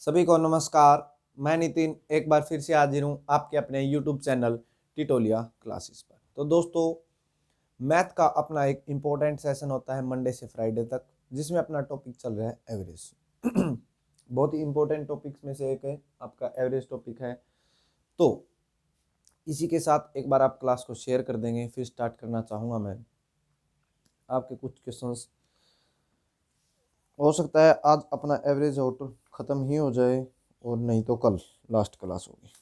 सभी को नमस्कार। मैं नितिन एक बार फिर से हाजिर हूँ आपके अपने यूट्यूब चैनल टिटोलिया क्लासेस पर। तो दोस्तों, मैथ का अपना एक इम्पोर्टेंट सेशन होता है मंडे से फ्राइडे तक, जिसमें अपना टॉपिक चल रहा है एवरेज। बहुत ही इम्पोर्टेंट टॉपिक्स में से एक है आपका एवरेज टॉपिक है। तो इसी के साथ एक बार आप क्लास को शेयर कर देंगे, फिर स्टार्ट करना चाहूँगा मैं। आपके कुछ क्वेश्चंस हो सकता है आज अपना एवरेज आउट ख़त्म ही हो जाए और नहीं तो कल लास्ट क्लास होगी।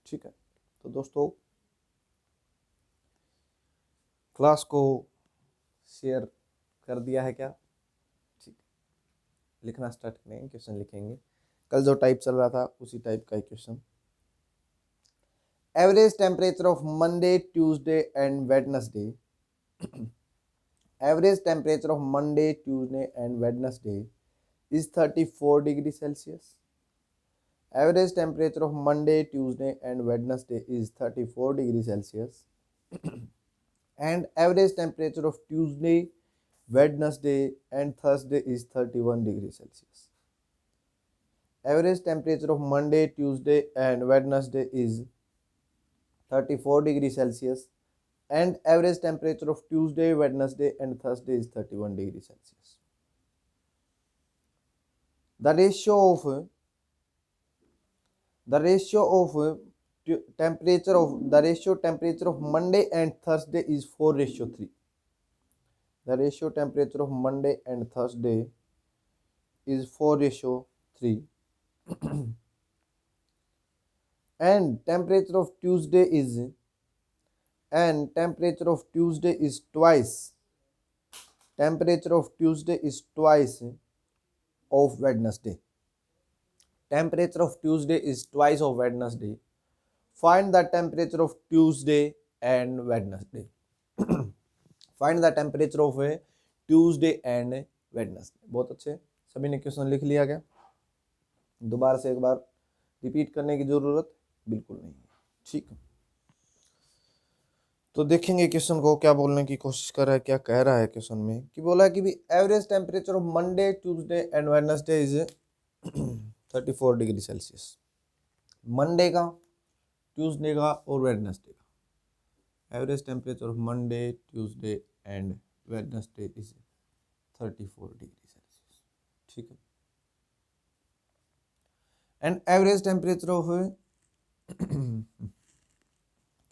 ठीक है, तो दोस्तों क्लास को शेयर कर दिया है क्या? ठीक, लिखना स्टार्ट करेंगे, क्वेश्चन लिखेंगे। कल जो टाइप चल रहा था उसी टाइप का question. Average temperature of Monday, Tuesday and Wednesday. Average temperature of Monday, Tuesday and Wednesday is 34 degrees Celsius. Average temperature of Monday, Tuesday and Wednesday is 34 degrees Celsius. And average temperature of Tuesday, Wednesday and Thursday is 31 degrees Celsius. Average temperature of Monday, Tuesday and Wednesday is 34 degrees Celsius. And average temperature of Tuesday, Wednesday and Thursday is 31 degrees Celsius. The ratio of temperature of Monday and Thursday is 4:3. The ratio temperature of Monday and Thursday is 4:3. and temperature of Tuesday is twice. Temperature of Tuesday is twice of Wednesday. Temperature of Tuesday is twice of Wednesday. Find the temperature of Tuesday and Wednesday. Find the temperature of Tuesday and Wednesday. बहुत अच्छे, सभी ने question लिख लिया क्या? दोबारा से एक बार रिपीट करने की जरूरत बिल्कुल नहीं है। ठीक, तो देखेंगे क्वेश्चन को क्या बोलने की कोशिश कर रहा है, क्या कह रहा है क्वेश्चन में। कि बोला कि भी average temperature of Monday, Tuesday and Wednesday is 34 degree Celsius. Monday का, ट्यूसडे का और वेडनेसडे का average temperature of Monday, Tuesday and Wednesday is 34 degree Celsius. ठीक है, एंड एवरेज टेम्परेचर ऑफ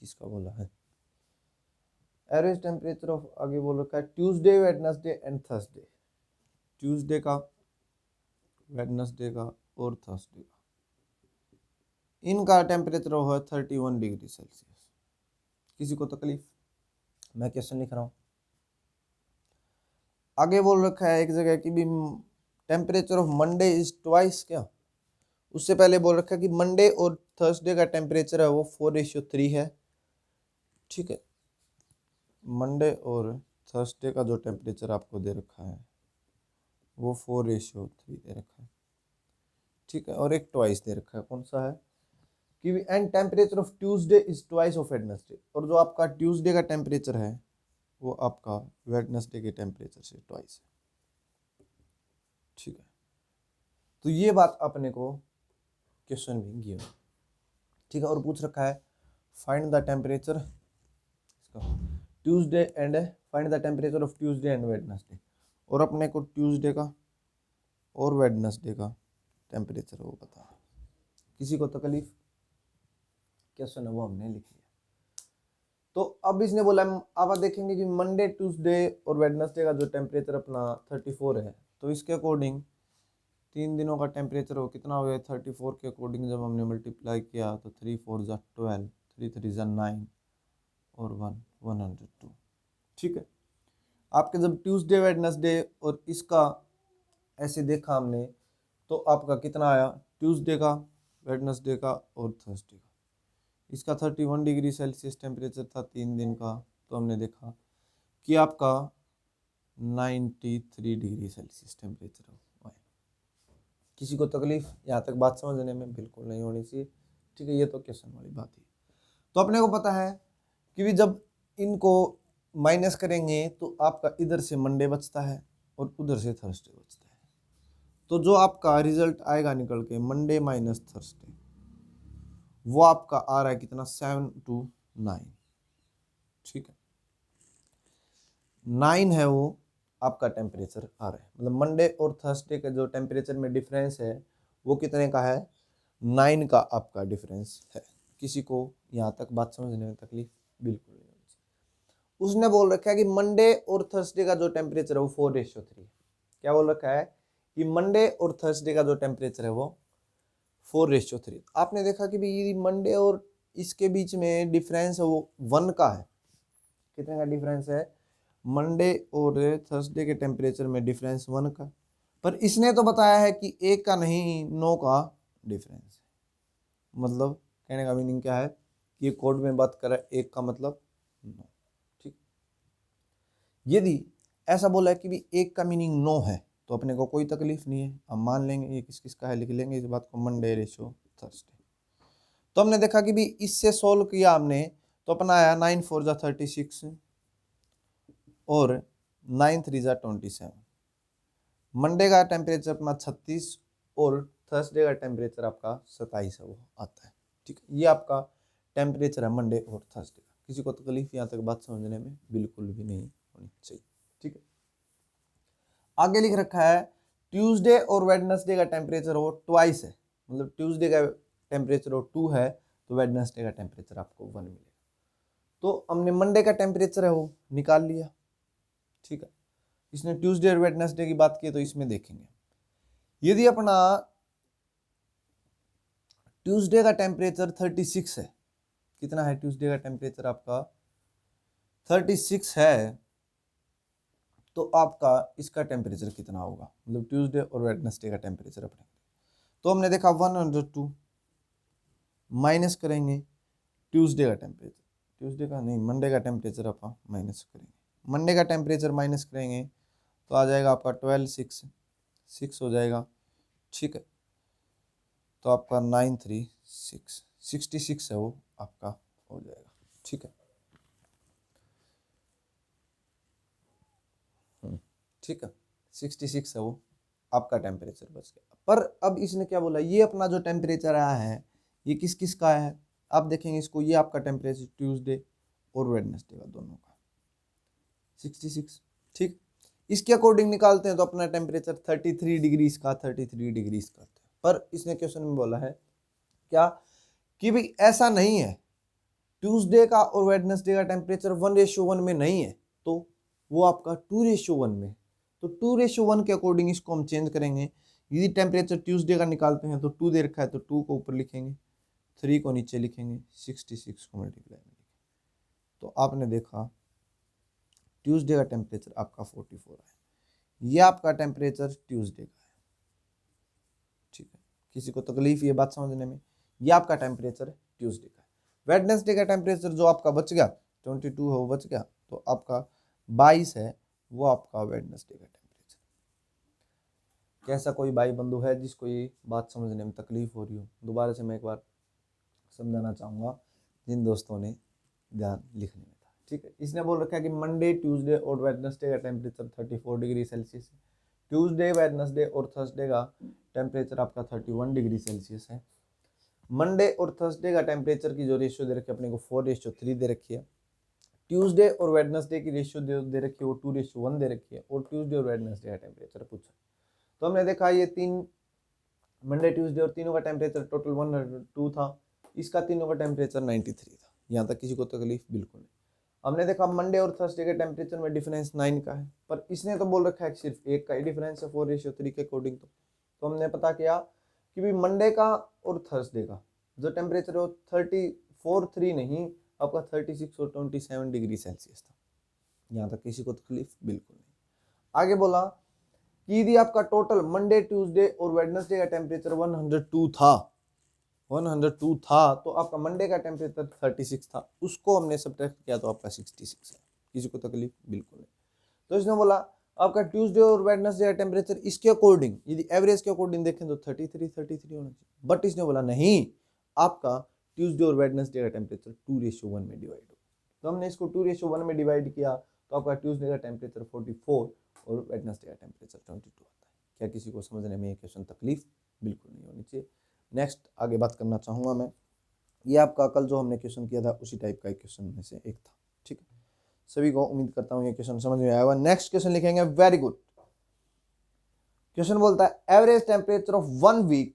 किसका बोला है? एवरेज टेम्परेचर ऑफ आगे बोल रखा है Tuesday, Wednesday and Thursday. Tuesday का, वेडनेसडे का और थर्सडे का, इनका टेम्परेचर है 31 डिग्री सेल्सियस। किसी को तकलीफ? मैं क्वेश्चन लिख रहा हूं। आगे बोल रखा है एक जगह कि भी temperature of Monday is twice. क्या उससे पहले बोल रखा है कि मंडे और थर्सडे का टेम्परेचर है वो 4:3 है। ठीक है, मंडे और थर्सडे का जो टेम्परेचर आपको दे रखा है वो 4:3 दे रखा है। ठीक है, और एक ट्वाइस दे रखा है। कौन सा है? कि and temperature of Tuesday is twice of Wednesday. और जो आपका ट्यूसडे का टेम्परेचर है वो आपका वेडनेसडे के टेम्परेचर से ट्वाइस है। ठीक है, तो ये बात अपने को क्वेश्चन में गिवन। ठीक है, और पूछ रखा है find the temperature Tuesday and find the temperature of Tuesday and Wednesday. और अपने को ट्यूसडे का और वेडनेसडे का टेम्परेचर वो बता। किसी को तकलीफ? क्वेश्चन है वो हमने लिख लिया। तो अब इसने बोला, अब आप देखेंगे कि मंडे, ट्यूसडे और वेडनेसडे का जो टेम्परेचर अपना 34 है, तो इसके अकॉर्डिंग 3 दिनों का टेम्परेचर हो कितना हो गया? 34 के अकॉर्डिंग जब हमने मल्टीप्लाई किया तो 3 4 जा 12, 3 3 जा 9 और 1 102। ठीक है, आपके जब ट्यूसडे, वेडनेसडे और इसका ऐसे देखा हमने तो आपका कितना आया? ट्यूसडे का, वेडनेसडे का और थर्सडे का, इसका 31 डिग्री सेल्सियस टेम्परेचर था 3 दिन का। तो हमने देखा कि आपका 93 डिग्री सेल्सियस टेम्परेचर है। किसी को तकलीफ? यहाँ तक बात समझने में बिल्कुल नहीं होनी चाहिए। ठीक है, ये तो क्वेश्चन वाली बात है। तो अपने को पता है कि भी जब इनको माइनस करेंगे तो आपका इधर से मंडे बचता है और उधर से थर्सडे बचता है। तो जो आपका रिजल्ट आएगा निकल के मंडे माइनस थर्सडे, वो आपका आ रहा है कितना, 7 to 9। ठीक है, 9 है वो आपका टेम्परेचर आ रहा है, मतलब मंडे और थर्सडे का जो टेम्परेचर में डिफरेंस है वो कितने का है, 9 का आपका डिफरेंस है। किसी को यहाँ तक बात समझने में तकलीफ बिल्कुल नहीं। उसने बोल रखा है कि मंडे और थर्सडे का जो टेम्परेचर है वो 4:3। क्या बोल रखा है कि मंडे और थर्सडे का जो टेम्परेचर है वो 4:3। आपने देखा कि भाई मंडे और इसके बीच में डिफरेंस है वो 1 का है। कितने का डिफरेंस है, मंडे और थर्सडे के टेम्परेचर में डिफरेंस 1 का, पर इसने तो बताया है कि 1 का नहीं 9 का डिफरेंस है। मतलब कहने का मीनिंग क्या है कि ये कोड में बात कर रहा है 1 का मतलब 9। ठीक, यदि ऐसा बोला है कि भी 1 का मीनिंग 9 है तो अपने को कोई तकलीफ नहीं है, हम मान लेंगे ये किस किस का है, लिख लेंगे इस बात को, मंडे रेशो थर्सडे। तो हमने देखा कि भी इससे सोल्व किया हमने, तो अपना आया 9 4 जा 36 और 9 3 जा 27। मंडे का टेम्परेचर अपना 36 और थर्सडे का टेम्परेचर आपका 27 है वो आता है। ठीक है, ये आपका टेम्परेचर है मंडे और थर्सडे का। किसी को तकलीफ यहाँ तक बात समझने में बिल्कुल भी नहीं होनी चाहिए। ठीक है, आगे लिख रखा है ट्यूसडे और वेडनेसडे का टेम्परेचर वो ट्वाइस है, मतलब ट्यूसडे का टेम्परेचर वो 2 है तो वेडनेसडे का टेम्परेचर आपको 1 मिलेगा। तो हमने मंडे का टेम्परेचर है वो निकाल लिया। ठीक है, इसने ट्यूसडे और वेडनेसडे की बात की तो इसमें देखेंगे, यदि अपना ट्यूसडे का टेम्परेचर 36 है, कितना है ट्यूसडे का टेम्परेचर आपका 36 है, तो आपका इसका टेम्परेचर कितना होगा, मतलब ट्यूसडे और वेडनेसडे का टेम्परेचर अपने। तो हमने देखा 102 माइनस करेंगे ट्यूसडे का टेम्परेचर, ट्यूसडे का नहीं मंडे का टेम्परेचर अपन माइनस करेंगे, मंडे का टेम्परेचर माइनस करेंगे तो आ जाएगा आपका 12 6 हो जाएगा। ठीक है, तो आपका 936 है वो आपका हो जाएगा। ठीक है, ठीक है 66 है वो आपका टेम्परेचर बच गया। पर अब इसने क्या बोला, ये अपना जो टेम्परेचर आया है ये किस किस का है, आप देखेंगे इसको, ये आपका टेम्परेचर ट्यूसडे और वेडनेसडे का दोनों का 66। ठीक, इसके अकॉर्डिंग निकालते हैं तो अपना टेम्परेचर 33 डिग्रीज का 33 डिग्रीज करते हैं। पर इसने क्वेश्चन में बोला है क्या कि भाई ऐसा नहीं है, ट्यूसडे का और वेडनेसडे का टेम्परेचर 1:1 में नहीं है, तो वो आपका 2:1 में। तो 2:1 के अकॉर्डिंग इसको हम चेंज करेंगे। यदि टेम्परेचर ट्यूसडे का निकालते हैं तो 2 दे रखा है तो 2 को ऊपर लिखेंगे, 3 को नीचे लिखेंगे, 66 को मल्टीप्लाई में लिखेंगे। तो आपने देखा ट्यूसडे का टेम्परेचर आपका 44 है, ये आपका टेम्परेचर ट्यूसडे का है। ठीक है, किसी को तकलीफ ये बात समझने में, ये आपका टेम्परेचर ट्यूसडे का है। वेडनेसडे का टेम्परेचर जो आपका बच गया 22 है वो बच गया, तो आपका 22 है वो आपका वेडनेसडे का टेम्परेचर। कैसा कोई भाई बंधु है जिसको ये बात समझने में तकलीफ हो रही हो, दोबारा से मैं एक बार समझाना चाहूँगा जिन दोस्तों ने ध्यान लिखने में था। ठीक है, इसने बोल रखा है कि मंडे ट्यूसडे और वेडनेसडे का टेम्परेचर 34 डिग्री सेल्सियस है, ट्यूसडे वेडनेसडे और थर्सडे का टेम्परेचर आपका 31 डिग्री सेल्सियस है। मंडे और थर्सडे का टेम्परेचर की जो रेशियो दे रखी है अपने को 4:3 दे रखी है। ट्यूसडे और वेडनेसडे की रेशियो दे रखी है वो 2:1 दे रखी है, और ट्यूसडे और वेडनेसडे का टेम्परेचर पूछा। तो हमने देखा ये 3 मंडे ट्यूसडे और तीनों का टेम्परेचर टोटल 102 था, इसका तीनों का टेम्परेचर 93 था। यहाँ तक किसी को तकलीफ बिल्कुल नहीं। हमने देखा मंडे और थर्सडे के टेम्परेचर में डिफरेंस 9 का है, पर इसने तो बोल रखा है सिर्फ 1 का ही डिफरेंस है 4:3 के अकॉर्डिंग। तो हमने पता किया कि भी मंडे का और थर्सडे का जो टेम्परेचर है वो 34 नहीं आपका 36 और 27 डिग्री सेल्सियस था। यहाँ तक किसी को तकलीफ बिल्कुल नहीं। आगे बोला कि यदि आपका टोटल मंडे ट्यूसडे और वेडनेसडे का टेम्परेचर 102 था, 102 था, तो आपका मंडे का टेम्परेचर 36 था, उसको हमने सब्ट्रैक्ट किया तो आपका 66 है। किसी को तकलीफ बिल्कुल नहीं। तो इसने बोला आपका ट्यूसडे और वेडनेसडे का टेम्परेचर इसके अकॉर्डिंग यदि एवरेज के अकॉर्डिंग देखें तो 33 होना चाहिए, बट इसने बोला नहीं, आपका ट्यूसडे और वेडनेसडे का टेम्परेचर 2:1 में डिवाइड हो। तो हमने इसको 2:1 में डिवाइड किया तो आपका ट्यूसडे का टेम्परेचर 44 और वेडनेसडे का टेम्परेचर 22 आता है। क्या किसी को समझने में ये क्वेश्चन तकलीफ बिल्कुल नहीं होनी चाहिए। नेक्स्ट आगे बात करना चाहूँगा मैं, ये आपका कल जो हमने क्वेश्चन किया था उसी टाइप का एक क्वेश्चन में से एक था। ठीक है, सभी को उम्मीद करता हूँ ये क्वेश्चन समझ में आया होगा। नेक्स्ट क्वेश्चन लिखेंगे, वेरी गुड। क्वेश्चन बोलता है average temperature of 1 week,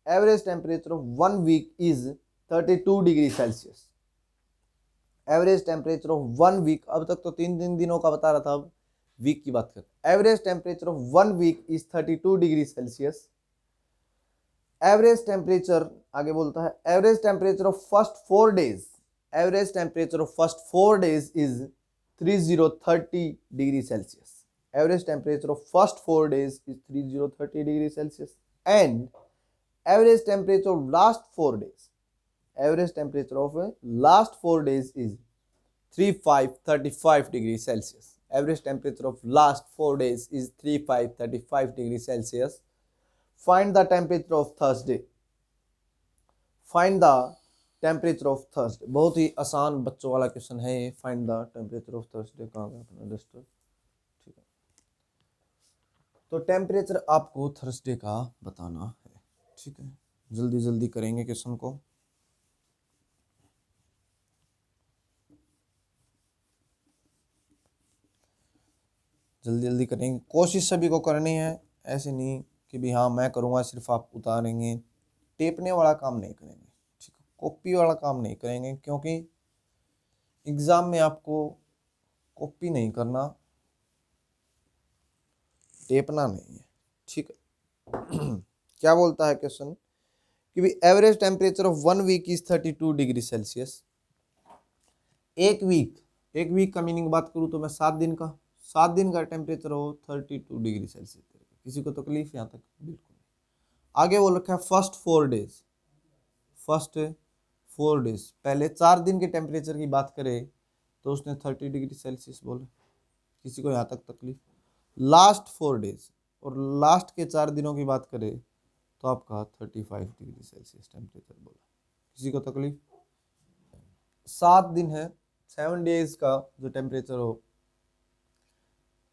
average temperature of 1 week is 32 degree Celsius. Average temperature of 1 week, अब तक तो 3 दिनों का बता रहा था, अब वीक की बात करते हैं। Average temperature of 1 week is 32 degree Celsius. Average temperature आगे बोलता है average temperature of first 4 days, average temperature of first 4 days is 3030 degree Celsius. Average temperature of first 4 days is 3030 degree Celsius and average temperature of last 4 days, average temperature of last 4 days is 3535 degree Celsius. Average temperature of last 4 days is 3535 degree Celsius. Find the temperature of Thursday. Find the temperature of Thursday. बहुत ही आसान बच्चों वाला question है ये। Find the temperature of Thursday कहाँ गया अपना register? ठीक है, तो टेम्परेचर आपको थर्सडे का बताना है। ठीक है, जल्दी जल्दी करेंगे क्वेश्चन को। जल्दी जल्दी करेंगे, कोशिश सभी को करनी है, ऐसे नहीं कि भी हाँ मैं करूँगा सिर्फ आप उतारेंगे। टेपने वाला काम नहीं करेंगे, ठीक है, कॉपी वाला काम नहीं करेंगे, क्योंकि एग्ज़ाम में आपको कॉपी नहीं करना, टेपना नहीं है। ठीक है क्या बोलता है क्वेश्चन कि भी average temperature of 1 week is 32 degree Celsius. एक वीक का मीनिंग बात करूँ तो मैं 7 दिन का टेम्परेचर हो 32 डिग्री सेल्सियस। किसी को तकलीफ यहाँ तक? बिल्कुल नहीं। आगे वो रखा है फर्स्ट 4 डेज, फर्स्ट 4 डेज, पहले 4 दिन के टेम्परेचर की बात करें तो उसने 30 डिग्री सेल्सियस बोला। किसी को यहाँ तक तकलीफ? लास्ट 4 डेज और लास्ट के 4 दिनों की बात करें तो आपका 35 डिग्री सेल्सियस टेम्परेचर बोला। किसी को तकलीफ? 7 दिन है, 7 डेज का जो टेम्परेचर हो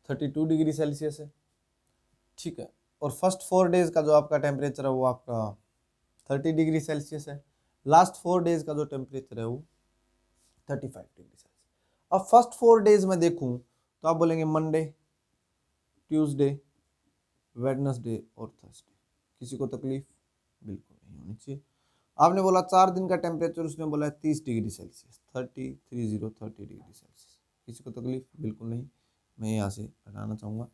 32 डिग्री सेल्सियस है। ठीक है, और फर्स्ट 4 डेज का जो आपका टेम्परेचर है वो आपका 30 डिग्री सेल्सियस है। लास्ट 4 डेज का जो टेम्परेचर है वो 35 डिग्री सेल्सियस। अब फर्स्ट 4 डेज में देखूं तो आप बोलेंगे मंडे, ट्यूसडे, वेडनेसडे और थर्सडे। किसी को तकलीफ? बिल्कुल नहीं होनी चाहिए। आपने बोला 4 दिन का टेम्परेचर, उसने बोला 30 डिग्री सेल्सियस, 30 डिग्री सेल्सियस। किसी को तकलीफ? बिल्कुल नहीं। मैं यहाँ से हटाना चाहूँगा।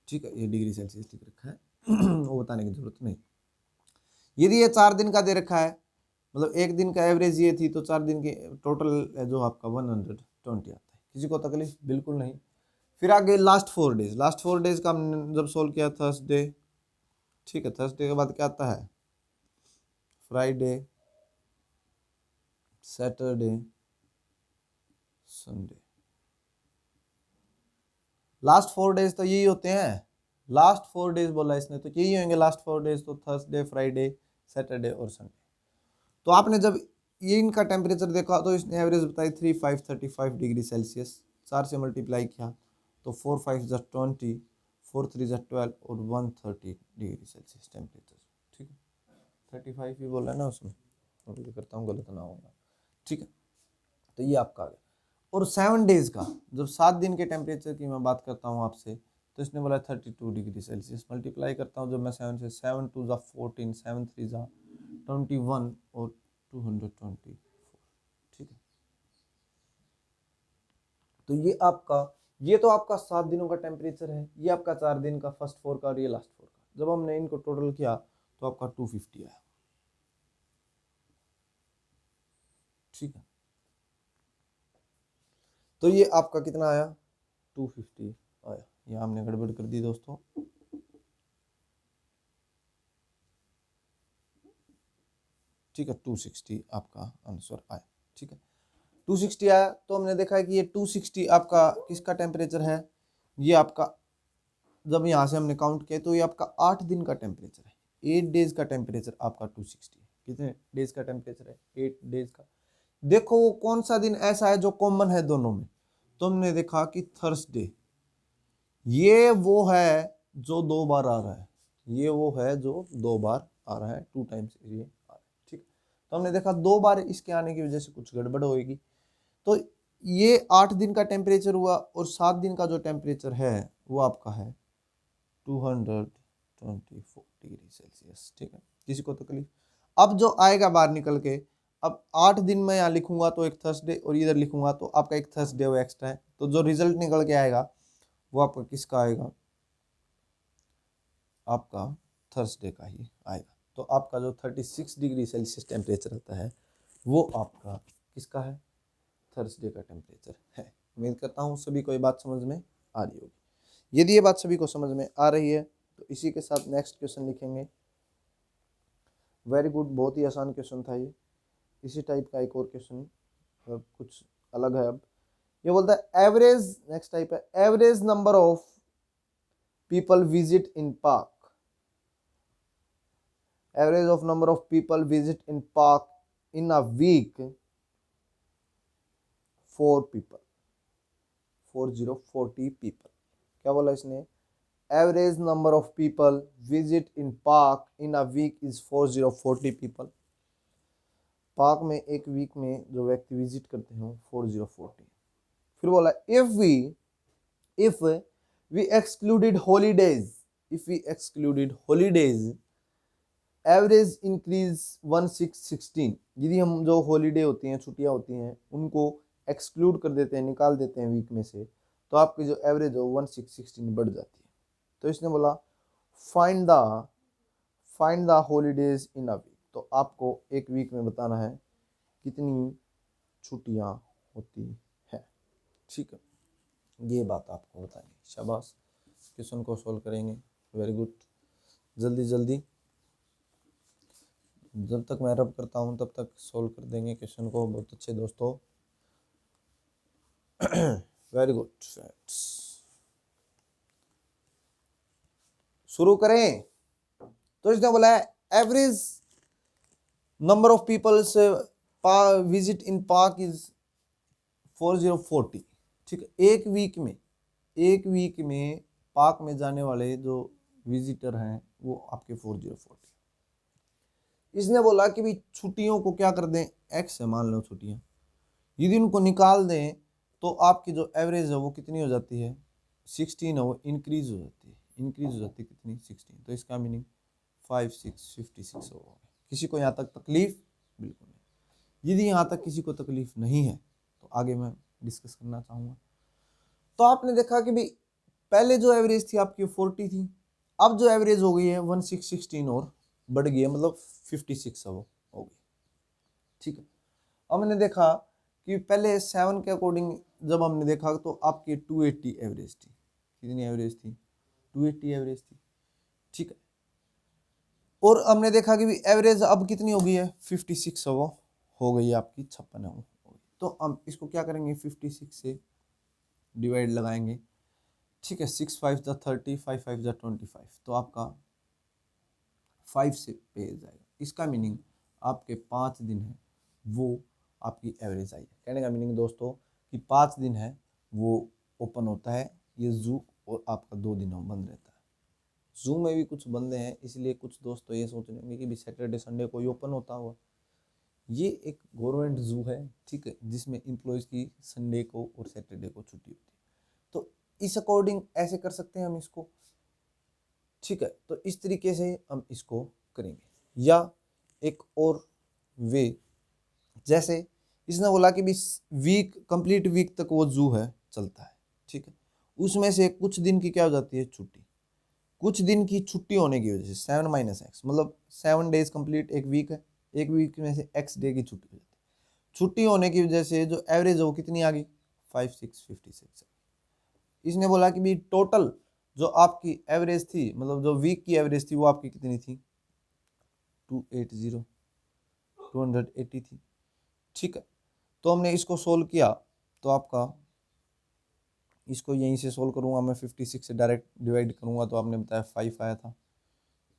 ठीक है, ये डिग्री सेल्सियस लिख रखा है वो बताने की जरूरत नहीं। यदि ये 4 दिन का दे रखा है, मतलब एक दिन का एवरेज ये थी, तो 4 दिन की टोटल जो आपका 120 आता है। किसी को तकलीफ? बिल्कुल नहीं। फिर आगे लास्ट 4 डेज, लास्ट 4 डेज का हमने जब सोल्व किया थर्सडे, ठीक है, थर्सडे के बाद क्या आता है? Friday, Saturday, Sunday. Last 4 days तो यही होते हैं, लास्ट 4 डेज बोला इसने तो यही होंगे लास्ट 4 डेज, तो थर्सडे, फ्राइडे, सैटरडे और संडे। तो आपने जब ये इनका टेम्परेचर देखा तो इसने एवरेज बताई 3535 डिग्री सेल्सियस। 4 से मल्टीप्लाई किया तो 4 5 जा 20, 4 3 जा 12 और 130 डिग्री सेल्सियस टेम्परेचर। ठीक है, 35 ही बोला है ना उसमें, मल्टीप्लाई करता हूँ गलत ना होगा। ठीक है, तो ये आपका आ गया। और 7 डेज का, जब 7 दिन के टेम्परेचर की मैं बात करता हूँ आपसे, तो इसने बोला 32 डिग्री सेल्सियस। मल्टीप्लाई करता हूँ जब मैं 7 से, 7 2 जा 14, 7 3 जा 21 और 224। ठीक है, तो ये तो आपका 7 दिनों का टेम्परेचर है, ये आपका 4 दिन का फर्स्ट 4 का और ये लास्ट 4 का। जब हमने इनको टोटल किया तो आपका 250 आया। ठीक है, तो ये आपका कितना आया? 250 आया। यहाँ हमने गड़बड़ कर दी दोस्तों। ठीक है, 260 आपका आंसर आया। ठीक है, 260 आया। तो हमने देखा है कि ये 260 आपका किसका टेम्परेचर है? ये आपका, जब यहाँ से हमने काउंट किया तो ये आपका 8 दिन का टेम्परेचर है। 8 डेज का टेम्परेचर आपका 260 है। कितने डेज का टेम्परेचर है? 8 डेज का। देखो वो कौन सा दिन ऐसा है जो कॉमन है दोनों में, तो हमने देखा कि थर्सडे, ये वो है जो 2 बार आ रहा है। ये वो है जो 2 बार आ रहा है, 2 टाइम्स ये आ रहा है, ठीक। तो हमने देखा 2 बार इसके आने की वजह से कुछ गड़बड़ होएगी। तो ये 8 दिन का टेम्परेचर हुआ और 7 दिन का जो टेम्परेचर है वो आपका है 224 डिग्री सेल्सियस, ठीक है। किसी को तकलीफ? अब जो आएगा बाहर निकल के, अब 8 दिन में यहाँ लिखूंगा तो एक थर्सडे और इधर लिखूंगा तो आपका एक थर्सडे वो एक्स्ट्रा है, तो जो रिजल्ट निकल के आएगा वो आपका किसका आएगा? आपका थर्सडे का ही आएगा। तो आपका जो 36 डिग्री सेल्सियस टेम्परेचर आता है वो आपका किसका है? थर्सडे का टेम्परेचर है। उम्मीद करता हूँ सभी को ये बात समझ में आ रही होगी। यदि ये बात सभी को समझ में आ रही है तो इसी के साथ नेक्स्ट क्वेश्चन लिखेंगे। वेरी गुड, बहुत ही आसान क्वेश्चन था ये। इसी टाइप का एक और क्वेश्चन कुछ अलग है। अब ये बोलता है एवरेज, नेक्स्ट टाइप है average number of people visit in park. Average of number of people visit in park in a week, 4 people, 40 people। क्या बोला इसने? Average number of people visit in park in a week is 40 people। Park में एक week में जो व्यक्ति visit करते हैं 40। फिर बोला if we excluded holidays, average increase 1616। यदि हम जो हॉलीडे होती हैं, छुट्टियां होती हैं, उनको एक्सक्लूड कर देते हैं, निकाल देते हैं वीक में से, तो आपकी जो एवरेज हो 1616 बढ़ जाती है। तो इसने बोला find the holidays in a week. तो आपको एक वीक में बताना है कितनी छुट्टियां होती है, ठीक है। ये बात आपको बतानी। शाबाश, क्वेश्चन को सोल्व करेंगे। वेरी गुड, जल्दी जल्दी, जब तक मैं रब करता हूँ तब तक सोल्व कर देंगे क्वेश्चन को। बहुत अच्छे दोस्तों, वेरी गुड फ्रेंड्स, शुरू करें। तो इसने बोला है average number of peoples visit in park is 4040, ठीक है। एक वीक में पार्क में जाने वाले जो विजिटर हैं वो आपके 4040। इसने बोला कि भाई छुट्टियों को क्या कर दें, एक्स है मान लो छुट्टियां, यदि उनको निकाल दें तो आपकी जो एवरेज है वो कितनी हो जाती है? 16 है, वो इंक्रीज हो जाती है कितनी? 16। तो इसका मीनिंग 56 होगा। किसी को यहाँ तक तकलीफ? बिल्कुल नहीं। यदि यहाँ तक किसी को तकलीफ नहीं है तो आगे मैं डिस्कस करना चाहूँगा। तो आपने देखा कि भाई पहले जो एवरेज थी आपकी 40 थी, अब जो एवरेज हो गई है 1616 और बढ़ गई है, मतलब 56 है वो हो गई, ठीक है। अब मैंने देखा कि पहले 7 के अकॉर्डिंग जब हमने देखा तो आपकी 280 एवरेज थी। कितनी एवरेज थी? 280 एवरेज थी, ठीक है। और हमने देखा कि एवरेज अब कितनी हो गई है? 56 वो हो गई है आपकी, 56 है वो हो गई। तो हम इसको क्या करेंगे? 56 से डिवाइड लगाएंगे, ठीक है। 6 5 जा 30, 5 5 जा 25, तो आपका 5 से पे जाएगा। इसका मीनिंग आपके 5 दिन है वो आपकी एवरेज आई है। कहने का मीनिंग दोस्तों कि 5 दिन है वो ओपन होता है ये जू, और आपका 2 दिन बंद रहता है। जू में भी कुछ बंदे हैं, इसलिए कुछ दोस्त तो ये सोच रहे होंगे कि भी सैटरडे संडे को ही ओपन होता हुआ। ये एक गवर्नमेंट जू है, ठीक है, जिसमें एम्प्लॉयज़ की संडे को और सैटरडे को छुट्टी होती है। तो इस अकॉर्डिंग ऐसे कर सकते हैं हम इसको, ठीक है। तो इस तरीके से हम इसको करेंगे। या एक और वे, जैसे इसने बोला कि कंप्लीट वीक तक वो जू है चलता है, ठीक है। उसमें से कुछ दिन की क्या हो जाती है? छुट्टी। कुछ दिन की छुट्टी होने की वजह से 7 - x, मतलब 7 डेज कंप्लीट एक वीक है, एक वीक में से x डे की छुट्टी हो जाती है। छुट्टी होने की वजह से जो एवरेज है वो कितनी आ गई? 56 इसने बोला कि भी टोटल जो आपकी एवरेज थी, मतलब जो वीक की एवरेज थी वो आपकी कितनी थी? 280 थी, ठीक है। तो हमने इसको सोल्व किया तो आपका इसको यहीं से सोल्व करूंगा मैं, 56 से डायरेक्ट डिवाइड करूंगा तो आपने बताया 5 आया था,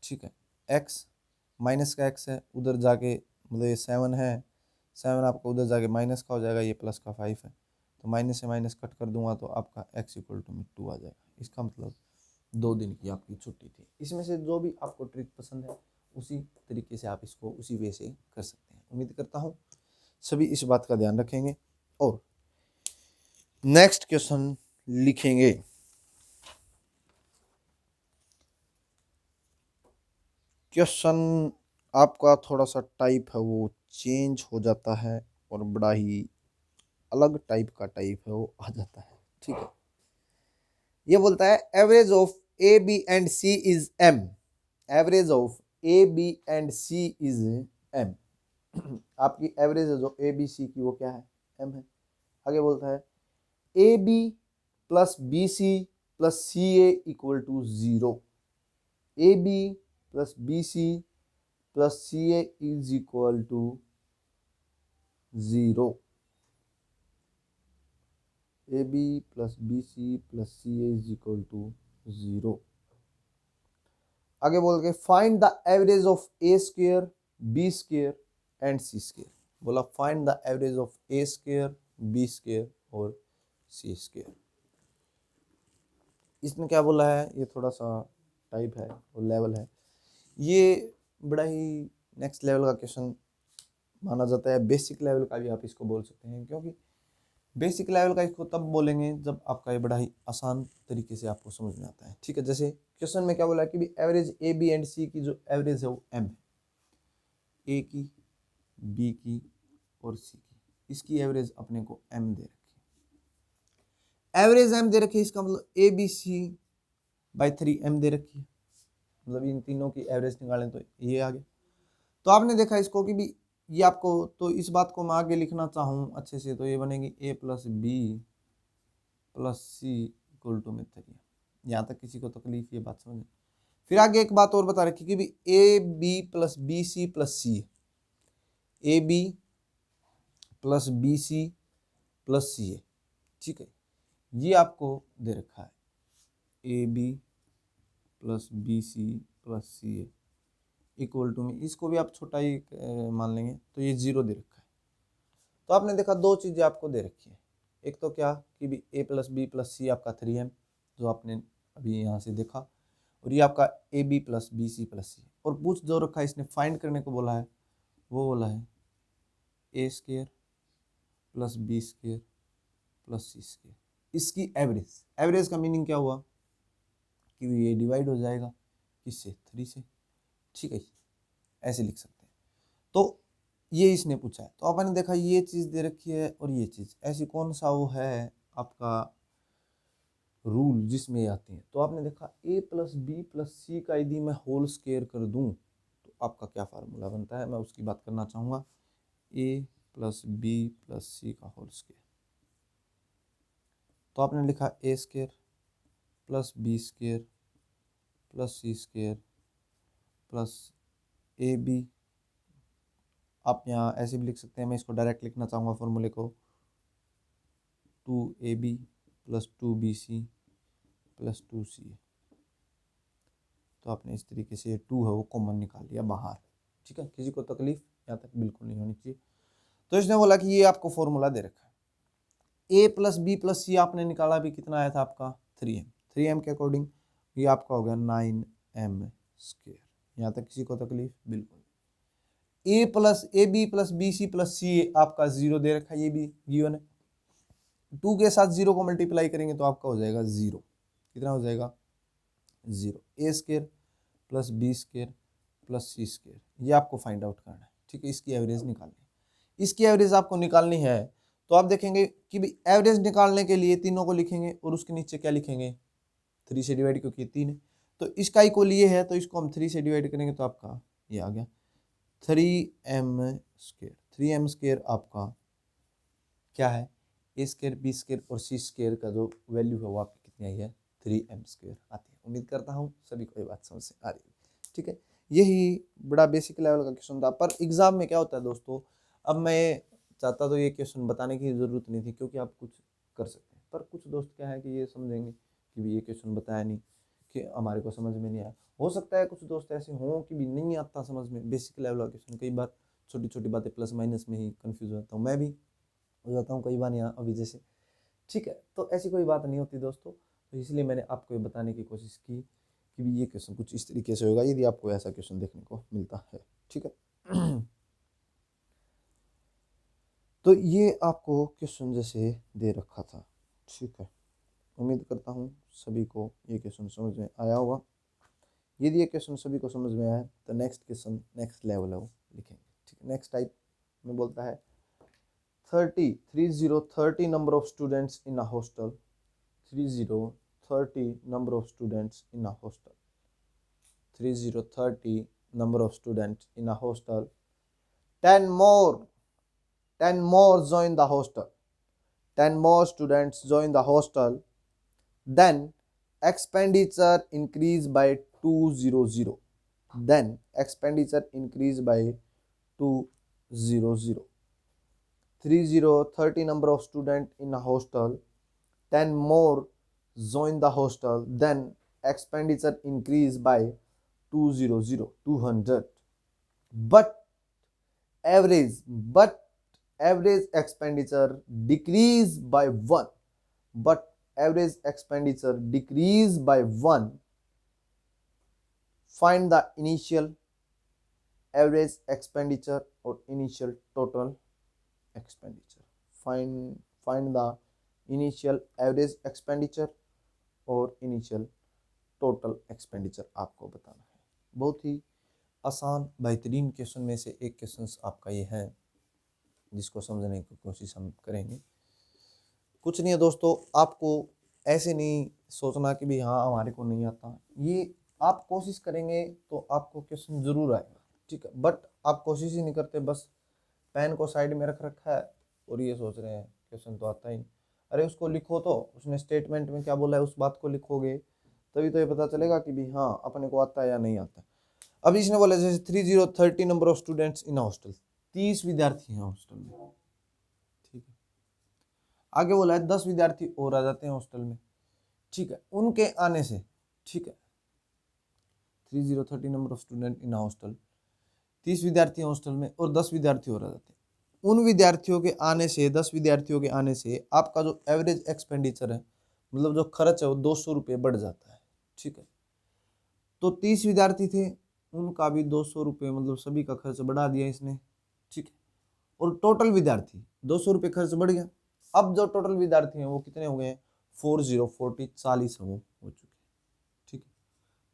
ठीक है। x माइनस का x है, उधर जाके मतलब ये 7 है, 7 आपका उधर जाके माइनस का हो जाएगा, ये प्लस का 5 है, तो माइनस से माइनस कट कर दूंगा तो आपका x = 2 आ जाएगा। इसका मतलब 2 दिन की आपकी छुट्टी थी। इसमें से जो भी आपको ट्रिक पसंद है उसी तरीके से आप इसको उसी वे से कर सकते हैं। उम्मीद करता हूँ सभी इस बात का ध्यान रखेंगे और नेक्स्ट क्वेश्चन लिखेंगे। क्वेश्चन आपका थोड़ा सा टाइप है वो चेंज हो जाता है और बड़ा ही अलग टाइप का टाइप है वो आ जाता है। ठीक है, ये बोलता है average of A B and C is M. Average of A B and C is M. आपकी एवरेज है जो ए बी सी की वो क्या है, एम है। आगे बोलता है A B plus B C plus C A equal to 0। A B plus B C plus C A is equal to 0। A B plus B C plus C A is equal to 0। आगे बोल के find the average of A square B square and C square. बोला find the average of A square B square और C square. इसने क्या बोला है, ये थोड़ा सा टाइप है और लेवल है, ये बड़ा ही नेक्स्ट लेवल का क्वेश्चन माना जाता है। बेसिक लेवल का भी आप इसको बोल सकते हैं, क्योंकि बेसिक लेवल का इसको तब बोलेंगे जब आपका ये बड़ा ही आसान तरीके से आपको समझ में आता है। ठीक है, जैसे क्वेश्चन में क्या बोला कि भी एवरेज ए बी एंड सी की जो एवरेज है वो एम है। ए की, बी की और सी की, इसकी एवरेज अपने को एम दे रखी है। एवरेज एम दे रखी है, इसका मतलब A B C by 3 M दे रखी है। मतलब इन तीनों की एवरेज निकालें तो ये आ गया। तो आपने देखा इसको कि भी ये आपको, तो इस बात को मैं आगे लिखना चाहूँ अच्छे से तो ये बनेगी A plus B plus C equal to में 3। यहाँ तक किसी को तकलीफ, ये बात समझ। फिर आगे एक बात और बता रखी कि भी A B plus B C plus C है। A B plus B C plus C है। ठीक है, ये आपको दे रखा है A B plus B C plus C है इक्वल टू में, इसको भी आप छोटा ही मान लेंगे तो ये 0 दे रखा है। तो आपने देखा दो चीज़ें आपको दे रखी है, एक तो क्या कि भी ए प्लस बी प्लस सी आपका 3m जो आपने अभी यहाँ से देखा, और ये आपका A B plus B C plus C, और पूछ जो रखा है इसने फाइंड करने को बोला है, वो बोला है A square plus B square plus C square, इसकी एवरेज। एवरेज का मीनिंग क्या हुआ कि ये डिवाइड हो जाएगा किससे, 3 से। ठीक है, ऐसे लिख सकते हैं। तो ये इसने पूछा है, तो आपने देखा ये चीज़ दे रखी है और ये चीज़, ऐसी कौन सा वो है आपका रूल जिसमें आती है। तो आपने देखा ए प्लस बी प्लस सी का यदि मैं होल स्क्वायर कर दूं तो आपका क्या फार्मूला बनता है, मैं उसकी बात करना चाहूँगा। A plus B plus C का होल स्क्वायर, तो आपने लिखा A square plus B square plus C square plus A B. आप यहाँ ऐसे भी लिख सकते हैं, मैं इसको डायरेक्ट लिखना चाहूँगा फॉर्मूले को, 2ab plus 2bc plus 2c। तो आपने इस तरीके से 2 है वो कॉमन निकाल लिया बाहर। ठीक है, किसी को तकलीफ यहाँ तक बिल्कुल नहीं होनी चाहिए। तो इसने बोला कि ये आपको फॉर्मूला दे रखा है, ए प्लस बी प्लस सी आपने निकाला भी, कितना आया था आपका 3m। 3m के अकॉर्डिंग ये आपका हो गया 9m स्क्वायर। यहाँ तक किसी को तकलीफ बिल्कुल। A plus A B plus B C plus C आपका 0 दे रखा है, ये भी गिवन है। 2 के साथ 0 को मल्टीप्लाई करेंगे तो आपका हो जाएगा 0। कितना हो जाएगा 0। A square plus B square plus C square, ये आपको फाइंड आउट करना है। ठीक है, इसकी एवरेज निकालनी है। इसकी एवरेज आपको निकालनी है तो आप देखेंगे कि भी एवरेज निकालने के लिए तीनों को लिखेंगे और उसके नीचे क्या लिखेंगे, 3 से डिवाइड, क्योंकि 3 है। तो इसका इक्वल ये है तो इसको हम 3 से डिवाइड करेंगे तो आपका ये आ गया 3m स्क्वायर। 3m स्क्वायर आपका क्या है, ए स्क्वायर बी स्क्वायर और सी स्क्वायर का जो वैल्यू है वो आपकी कितनी आई है, 3m स्क्वायर आती है। उम्मीद करता हूँ सभी को ये बात समझ से आ रही है। ठीक है, यही बड़ा बेसिक लेवल का क्वेश्चन था, पर एग्जाम में क्या होता है दोस्तों, अब मैं चाहता तो ये क्वेश्चन बताने की ज़रूरत नहीं थी क्योंकि आप कुछ कर सकते हैं, पर कुछ दोस्त क्या है कि ये समझेंगे कि भी ये क्वेश्चन बताया नहीं कि हमारे को समझ में नहीं आया। हो सकता है कुछ दोस्त ऐसे हों कि भी नहीं आता समझ में बेसिक लेवल का क्वेश्चन, कई बार छोटी छोटी बातें प्लस माइनस में ही कन्फ्यूज होता हूँ, मैं भी हो जाता हूँ कई बार यहाँ अभी जैसे। ठीक है, तो ऐसी कोई बात नहीं होती दोस्तों। तो इसलिए मैंने आपको ये बताने की कोशिश की कि भी ये क्वेश्चन कुछ इस तरीके से होगा यदि आपको ऐसा क्वेश्चन देखने को मिलता है। ठीक है। तो ये आपको क्वेश्चन जैसे दे रखा था। ठीक है, उम्मीद करता हूँ सभी को ये क्वेश्चन समझ में आया होगा। यदि ये क्वेश्चन सभी को समझ में आया तो नेक्स्ट क्वेश्चन नेक्स्ट लेवल है वो लिखेंगे। ठीक है, नेक्स्ट टाइप में बोलता है 30 number of students in a hostel. 30 number of students in a hostel. 30 number of students in a hostel. 10 more 10 more join the hostel. 10 more students join the hostel. Then expenditure increase by 200. Then expenditure increase by 200. 30 number of students in a hostel. 10 more join the hostel. Then expenditure increase by 200. But average expenditure decrease by 1. But average expenditure decrease by 1. Find the initial average expenditure or initial total expenditure. Find the initial average expenditure और initial total expenditure आपको बताना है। बहुत ही आसान बेहतरीन question में से एक क्वेश्चन आपका ये है जिसको समझने की कोशिश हम करेंगे। कुछ नहीं है दोस्तों, आपको ऐसे नहीं सोचना कि भी हाँ हमारे को नहीं आता, ये आप कोशिश करेंगे तो आपको क्वेश्चन जरूर आएगा। ठीक है, बट आप कोशिश ही नहीं करते, बस पेन को साइड में रख रखा है और ये सोच रहे हैं क्वेश्चन तो आता ही। अरे उसको लिखो, तो उसने स्टेटमेंट में क्या बोला है उस बात को लिखोगे तभी तो ये पता चलेगा कि भी हाँ अपने को आता है या नहीं आता। अब इसने बोला जैसे 30 number of students in hostel, 30 विद्यार्थी हैं हॉस्टल में। ठीक है, आगे बोला है 10 विद्यार्थी और आ जाते हैं हॉस्टल में। ठीक है, उनके आने से, ठीक है 30 number of student in hostel, 30 विद्यार्थी हॉस्टल में और 10 विद्यार्थी और आ जाते हैं। उन विद्यार्थियों के आने से, 10 विद्यार्थियों के आने से आपका जो एवरेज एक्सपेंडिचर है, मतलब जो खर्च है वो 200 रुपये बढ़ जाता है। ठीक है, तो 30 विद्यार्थी थे, उनका भी 200 रुपये, मतलब सभी का खर्च बढ़ा दिया इसने। ठीक है, और टोटल विद्यार्थी 200 रुपये खर्च बढ़ गया। अब जो टोटल विद्यार्थी हैं वो कितने हो गए हैं? 40 हो चुके। ठीक है,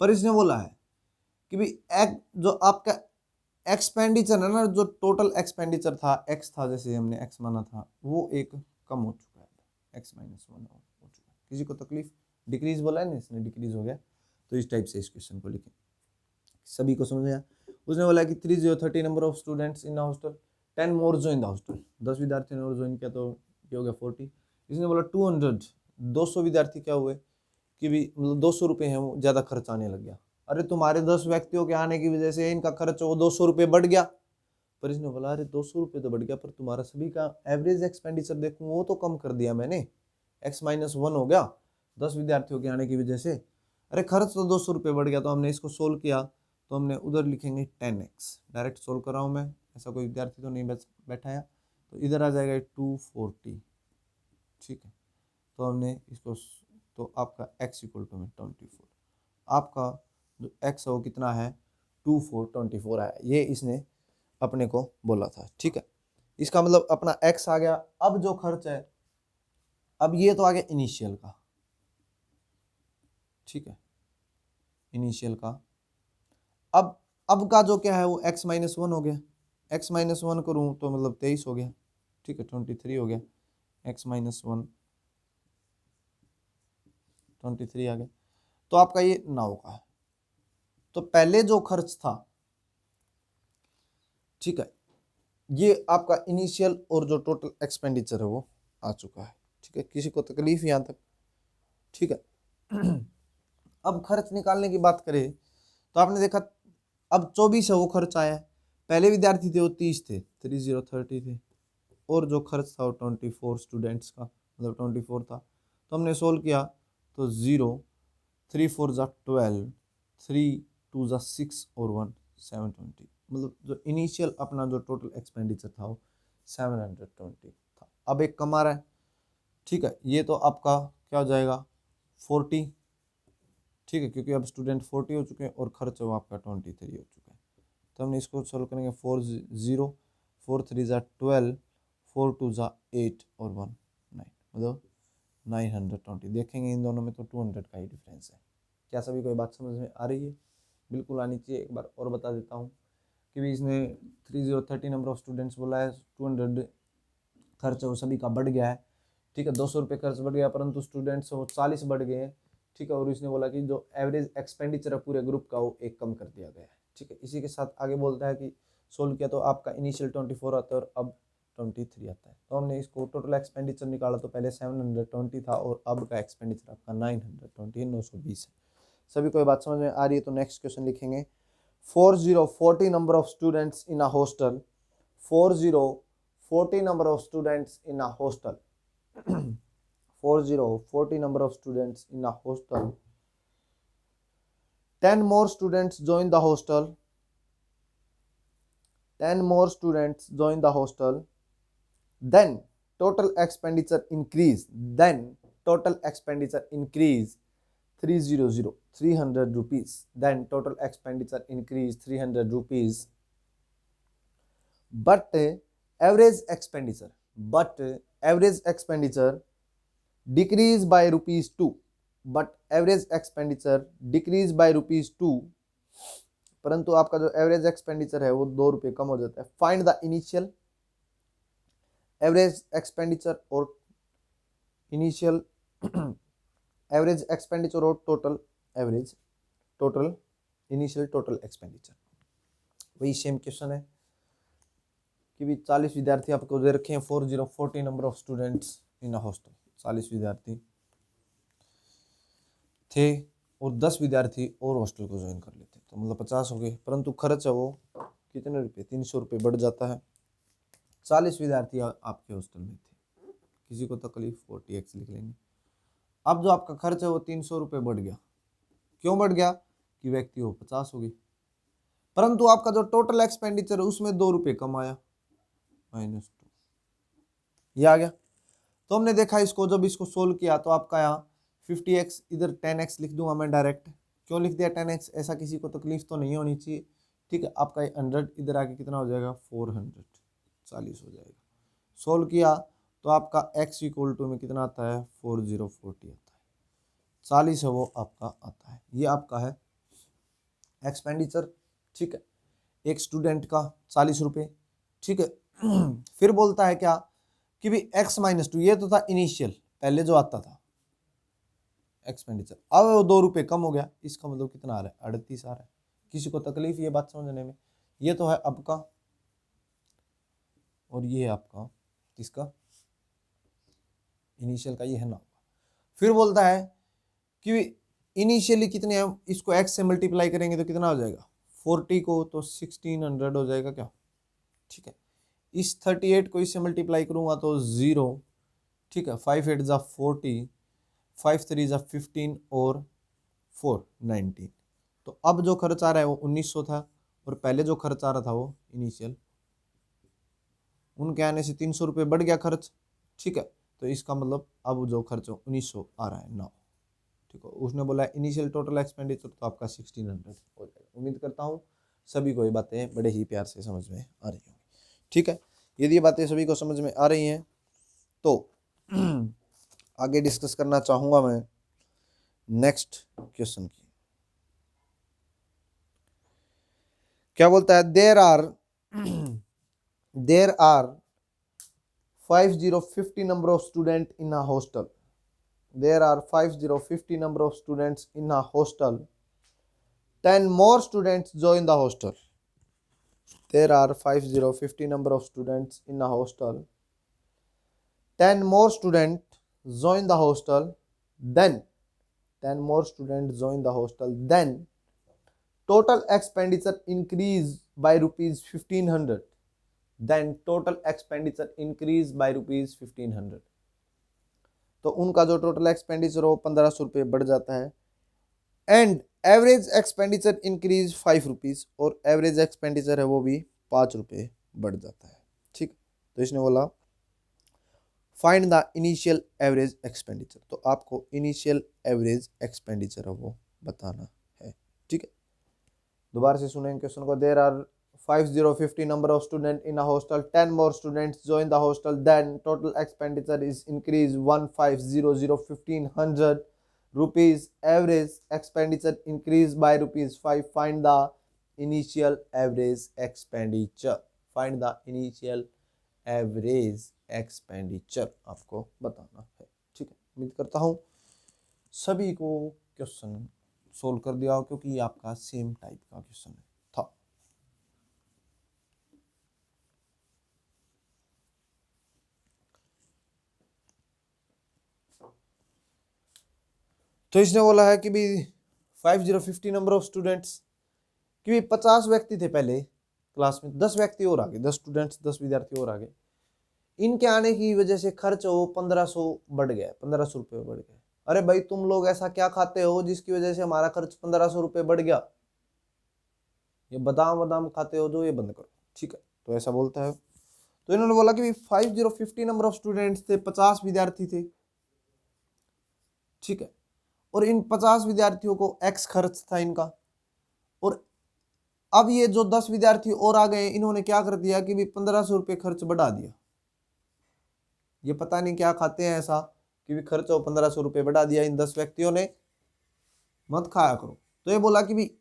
पर इसने बोला है कि भाई जो आपका एक्सपेंडिचर है ना, जो टोटल एक्सपेंडिचर था एक्स था, जैसे हमने एक्स माना था, वो एक कम हो चुका है, x-1 हो चुका है। किसी को तकलीफ? डिक्रीज बोला है ना इसने, डिक्रीज हो गया। तो इस टाइप से इस क्वेश्चन को लिखें, सभी को समझ आया। उसने बोला कि 30 number of students in hostel, 10 more join the hostel, 10 विद्यार्थियों ने और ज्वाइन किया तो ये हो गया 40। इसने बोला 200 विद्यार्थी क्या हुए कि भी मतलब 200 रुपये हैं वो ज़्यादा खर्च आने लग गया। अरे तुम्हारे 10 व्यक्तियों के आने की वजह से इनका खर्च वो 200 रुपये बढ़ गया। पर इसने बोला अरे 200 रुपये तो बढ़ गया, पर तुम्हारा सभी का एवरेज एक्सपेंडिचर देखूँ वो तो कम कर दिया मैंने, x-1 हो गया 10 विद्यार्थियों के आने की वजह से। अरे खर्च तो 200 रुपये बढ़ गया। तो हमने इसको सोल्व किया, तो हमने उधर लिखेंगे 10x, डायरेक्ट सोल्व कर रहा हूँ मैं, ऐसा कोई विद्यार्थी तो नहीं बैठा है। तो इधर आ जाएगा 240। ठीक है, तो हमने इसको, तो आपका x इक्वल टू में 24, आपका जो x है वो कितना है? 24 आया, ये इसने अपने को बोला था। ठीक है, इसका मतलब अपना x आ गया। अब जो खर्च है, अब ये तो आ गया इनिशियल का। ठीक है, इनिशियल का अब का जो क्या है वो x-1 हो गया। x-1 करूँ तो मतलब 23 हो गया। ठीक है, 23 हो गया, x-1 23 आ गया। तो आपका ये 9 का है। तो पहले जो खर्च था, ठीक है, ये आपका इनिशियल और जो टोटल एक्सपेंडिचर है वो आ चुका है। ठीक है, किसी को तकलीफ यहाँ तक? ठीक है। अब खर्च निकालने की बात करें तो आपने देखा अब 24 है वो खर्च आया है। पहले विद्यार्थी थे वो 30 थे, 30 थे, और जो खर्च था वो 24 स्टूडेंट्स का, मतलब 24 था। तो हमने सोल्व किया तो 0, 3 4 ज़ा 12, 3 2 ज़ा 6 और 1 720, मतलब जो इनिशियल अपना जो टोटल एक्सपेंडिचर था वो 720 था। अब एक कम आ रहा है। ठीक है, ये तो आपका क्या हो जाएगा 40, ठीक है, क्योंकि अब स्टूडेंट 40 हो चुके हैं और खर्च वो आपका 23 हो चुका है। तो हमने इसको सॉल्व करेंगे 4 0 4 3 ज़ा 12 4 2 ज़ा 8 और 1 9, मतलब 920। देखेंगे इन दोनों में तो 200 का ही डिफरेंस है। क्या सभी कोई बात समझ में आ रही है? बिल्कुल आनी चाहिए। एक बार और बता देता हूँ कि भी इसने 3030 नंबर ऑफ स्टूडेंट्स बोला है, 200 खर्च वो सभी का बढ़ गया है, ठीक है, 200 रुपये खर्च बढ़ गया, परंतु स्टूडेंट्स वो 40 बढ़ गए हैं, ठीक है। और इसने बोला कि जो एवरेज एक्सपेंडिचर है पूरे ग्रुप का वो एक कम कर दिया गया है, ठीक है। इसी के साथ आगे बोलता है कि सोल्व किया तो आपका इनिशियल 24 आता है और अब 23 आता है। तो हमने इसको टोटल एक्सपेंडिचर निकाला तो पहले 720 था और अब का एक्सपेंडिचर आपका 920 920 है। सभी कोई बात समझ में आ रही है? तो नेक्स्ट क्वेश्चन लिखेंगे 4040 number of students in a hostel, 4040 number of students in a hostel 4040 number of students in a hostel, 10 more students join the hostel, 10 more students join the hostel, then total expenditure increase, then total expenditure increase 300 rupees, then total expenditure increase 300 rupees, but average expenditure decrease by rupees 2, but average expenditure decrease by rupees 2, परंतु आपका जो average expenditure है वो 2 रुपये कम हो जाता है। Find the initial average expenditure और इनिशियल एवरेज एक्सपेंडिचर और total average total initial total expenditure. वही सेम क्वेश्चन है कि भी 40 विद्यार्थी आपको दे रखे हैं, 4040 number of students in a hostel, 40 विद्यार्थी थे और 10 विद्यार्थी और हॉस्टल को ज्वाइन कर लेते तो मतलब 50 हो गए, परंतु खर्च है वो कितने रुपए, 300 रुपये बढ़ जाता है। 40 विद्यार्थी आपके हॉस्टल में थे, किसी को तकलीफ 40x लिख लेंगे। अब जो आपका खर्च है वो 300 रुपये बढ़ गया। क्यों बढ़ गया? कि व्यक्ति वो 50 हो गई, परंतु आपका जो टोटल एक्सपेंडिचर है उसमें 2 रुपये कम आया, -2, ये आ गया। तो हमने देखा इसको, जब इसको सोल्व किया तो आपका यहाँ 50x, इधर 10x लिख दूंगा मैं डायरेक्ट। क्यों लिख दिया 10x? ऐसा किसी को तकलीफ तो नहीं होनी चाहिए, ठीक है। आपका 100 इधर आके कितना हो जाएगा, 440 हो जाएगा। सोल्व किया तो आपका x इक्वल टू में कितना आता है, 4040 आता है, 40 है वो आपका आता है। ये आपका है एक्सपेंडिचर, ठीक है, एक स्टूडेंट का 40 रुपये, ठीक है। फिर बोलता है क्या कि भी x-2, ये तो था इनिशियल पहले जो आता था एक्सपेंडिचर, अब वो 2 रुपये कम हो गया, इसका मतलब कितना आ रहा है, 38 आ रहा है। किसी को तकलीफ ये बात समझने में? ये तो है अब का और ये है आपका किसका, इनिशियल का, ये है ना। फिर बोलता है कि इनिशियली कितने हैं, इसको x से मल्टीप्लाई करेंगे तो कितना हो जाएगा, 40 को तो 1600 हो जाएगा क्या, ठीक है। इस 38 को इससे मल्टीप्लाई करूंगा तो 0, ठीक है, 5 8 जा 40, 5 3 जा 15 और 4 19। तो अब जो खर्च आ रहा है वो 1900 था और पहले जो खर्च आ रहा था वो इनिशियल, उनके आने से 300 रुपये बढ़ गया खर्च, ठीक है। तो इसका मतलब अब जो खर्च 1900 आ रहा है ना, ठीक है। उसने बोला इनिशियल टोटल एक्सपेंडिचर तो आपका 1600 हो जाएगा। उम्मीद करता हूँ सभी को ये बातें बड़े ही प्यार से समझ में आ रही होंगी, ठीक है। यदि ये बातें सभी को समझ में आ रही हैं तो आगे डिस्कस करना चाहूँगा मैं नेक्स्ट क्वेश्चन की। क्या बोलता है, there are 5050 number of students in a hostel. There are 5050 number of students in a hostel. 10 more students join the hostel. There are 5050 number of students in a hostel. 10 more students join the hostel. Then 10 more students join the hostel. Then total expenditure increase by rupees 1500. Then total expenditure increase by rupees 1500. तो उनका जो total expenditure हो 1500 रुपये बढ़ जाता है। And average expenditure increase 5 rupees, और average expenditure है वो भी 5 रुपये बढ़ जाता है, ठीक। तो इसने बोला find the initial average expenditure, तो आपको इनिशियल एवरेज एक्सपेंडिचर वो बताना है। ठीक है, दोबारा से सुनेंगे क्वेश्चन को। There are 5050 number of students in a hostel, 10 more students join the hostel, then total expenditure is increased 1500 rupees, average expenditure increased by rupees 5, find the initial average expenditure, find the initial average expenditure आपको बताना है। ठीक है, उम्मीद करता हूँ सभी को क्वेश्चन सोल्व कर दिया हो, क्योंकि ये आपका सेम टाइप का क्वेश्चन था। तो इसने बोला है कि भी 5050 नंबर ऑफ स्टूडेंट्स, कि भी 50 व्यक्ति थे पहले क्लास में, 10 व्यक्ति और आ गए, 10 स्टूडेंट्स 10 विद्यार्थी और आ गए। इनके आने की वजह से खर्च हो 1500 बढ़ गया, 1500 रुपये बढ़ गए। अरे भाई तुम लोग ऐसा क्या खाते हो जिसकी वजह से हमारा खर्च 1500 रुपये बढ़ गया? ये बादाम बादाम खाते हो जो, ये बंद करो। ठीक है, तो ऐसा बोलता है। तो इन्होंने बोला कि 5050 नंबर ऑफ स्टूडेंट्स थे, 50 विद्यार्थी थे। ठीक है, और इन 50 विद्यार्थियों को एक्स खर्च था इनका, और अब ये जो 10 विद्यार्थी और आ गए, इन्होंने क्या कर दिया कि भी 1500 रुपये खर्च बढ़ा दिया। ये पता नहीं क्या खाते हैं ऐसा कि भी खर्च हो 1500 रुपये बढ़ा दिया इन 10 व्यक्तियों ने, मत खाया करो। तो ये बोला कि भी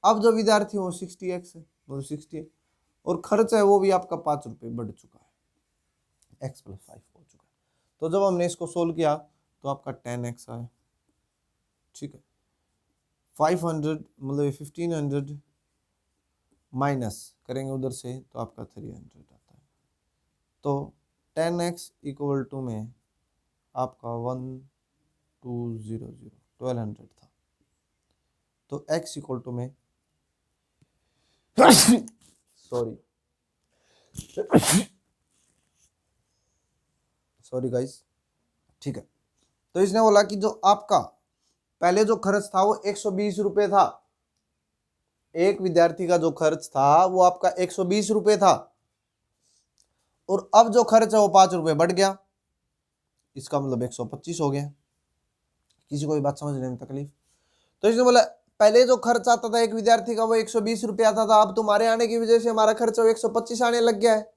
अब जो विद्यार्थी हो 60x है, मतलब 60, और खर्च है वो भी आपका 5 रुपये बढ़ चुका है, x+5 हो चुका है। तो जब हमने इसको सोल्व किया तो आपका 10x आया। ठीक है, 500 मतलब 1500 माइनस करेंगे उधर से तो आपका 300 आता है। तो 10x इक्वल टू में आपका 1200 था। तो x इक्वल टू में सॉरी गाइस। ठीक है, तो इसने बोला कि जो आपका पहले जो खर्च था वो 120 रुपये था, एक विद्यार्थी का जो खर्च था वो आपका 120 रुपये था, और अब जो खर्च है वो 5 रुपये बढ़ गया, इसका मतलब 125 हो गया। किसी को भी बात समझने में तकलीफ? तो इसने बोला पहले जो खर्च आता था एक विद्यार्थी का वो 120 रुपये आता था, अब तुम्हारे आने की वजह से हमारा खर्च 125 आने लग गया है,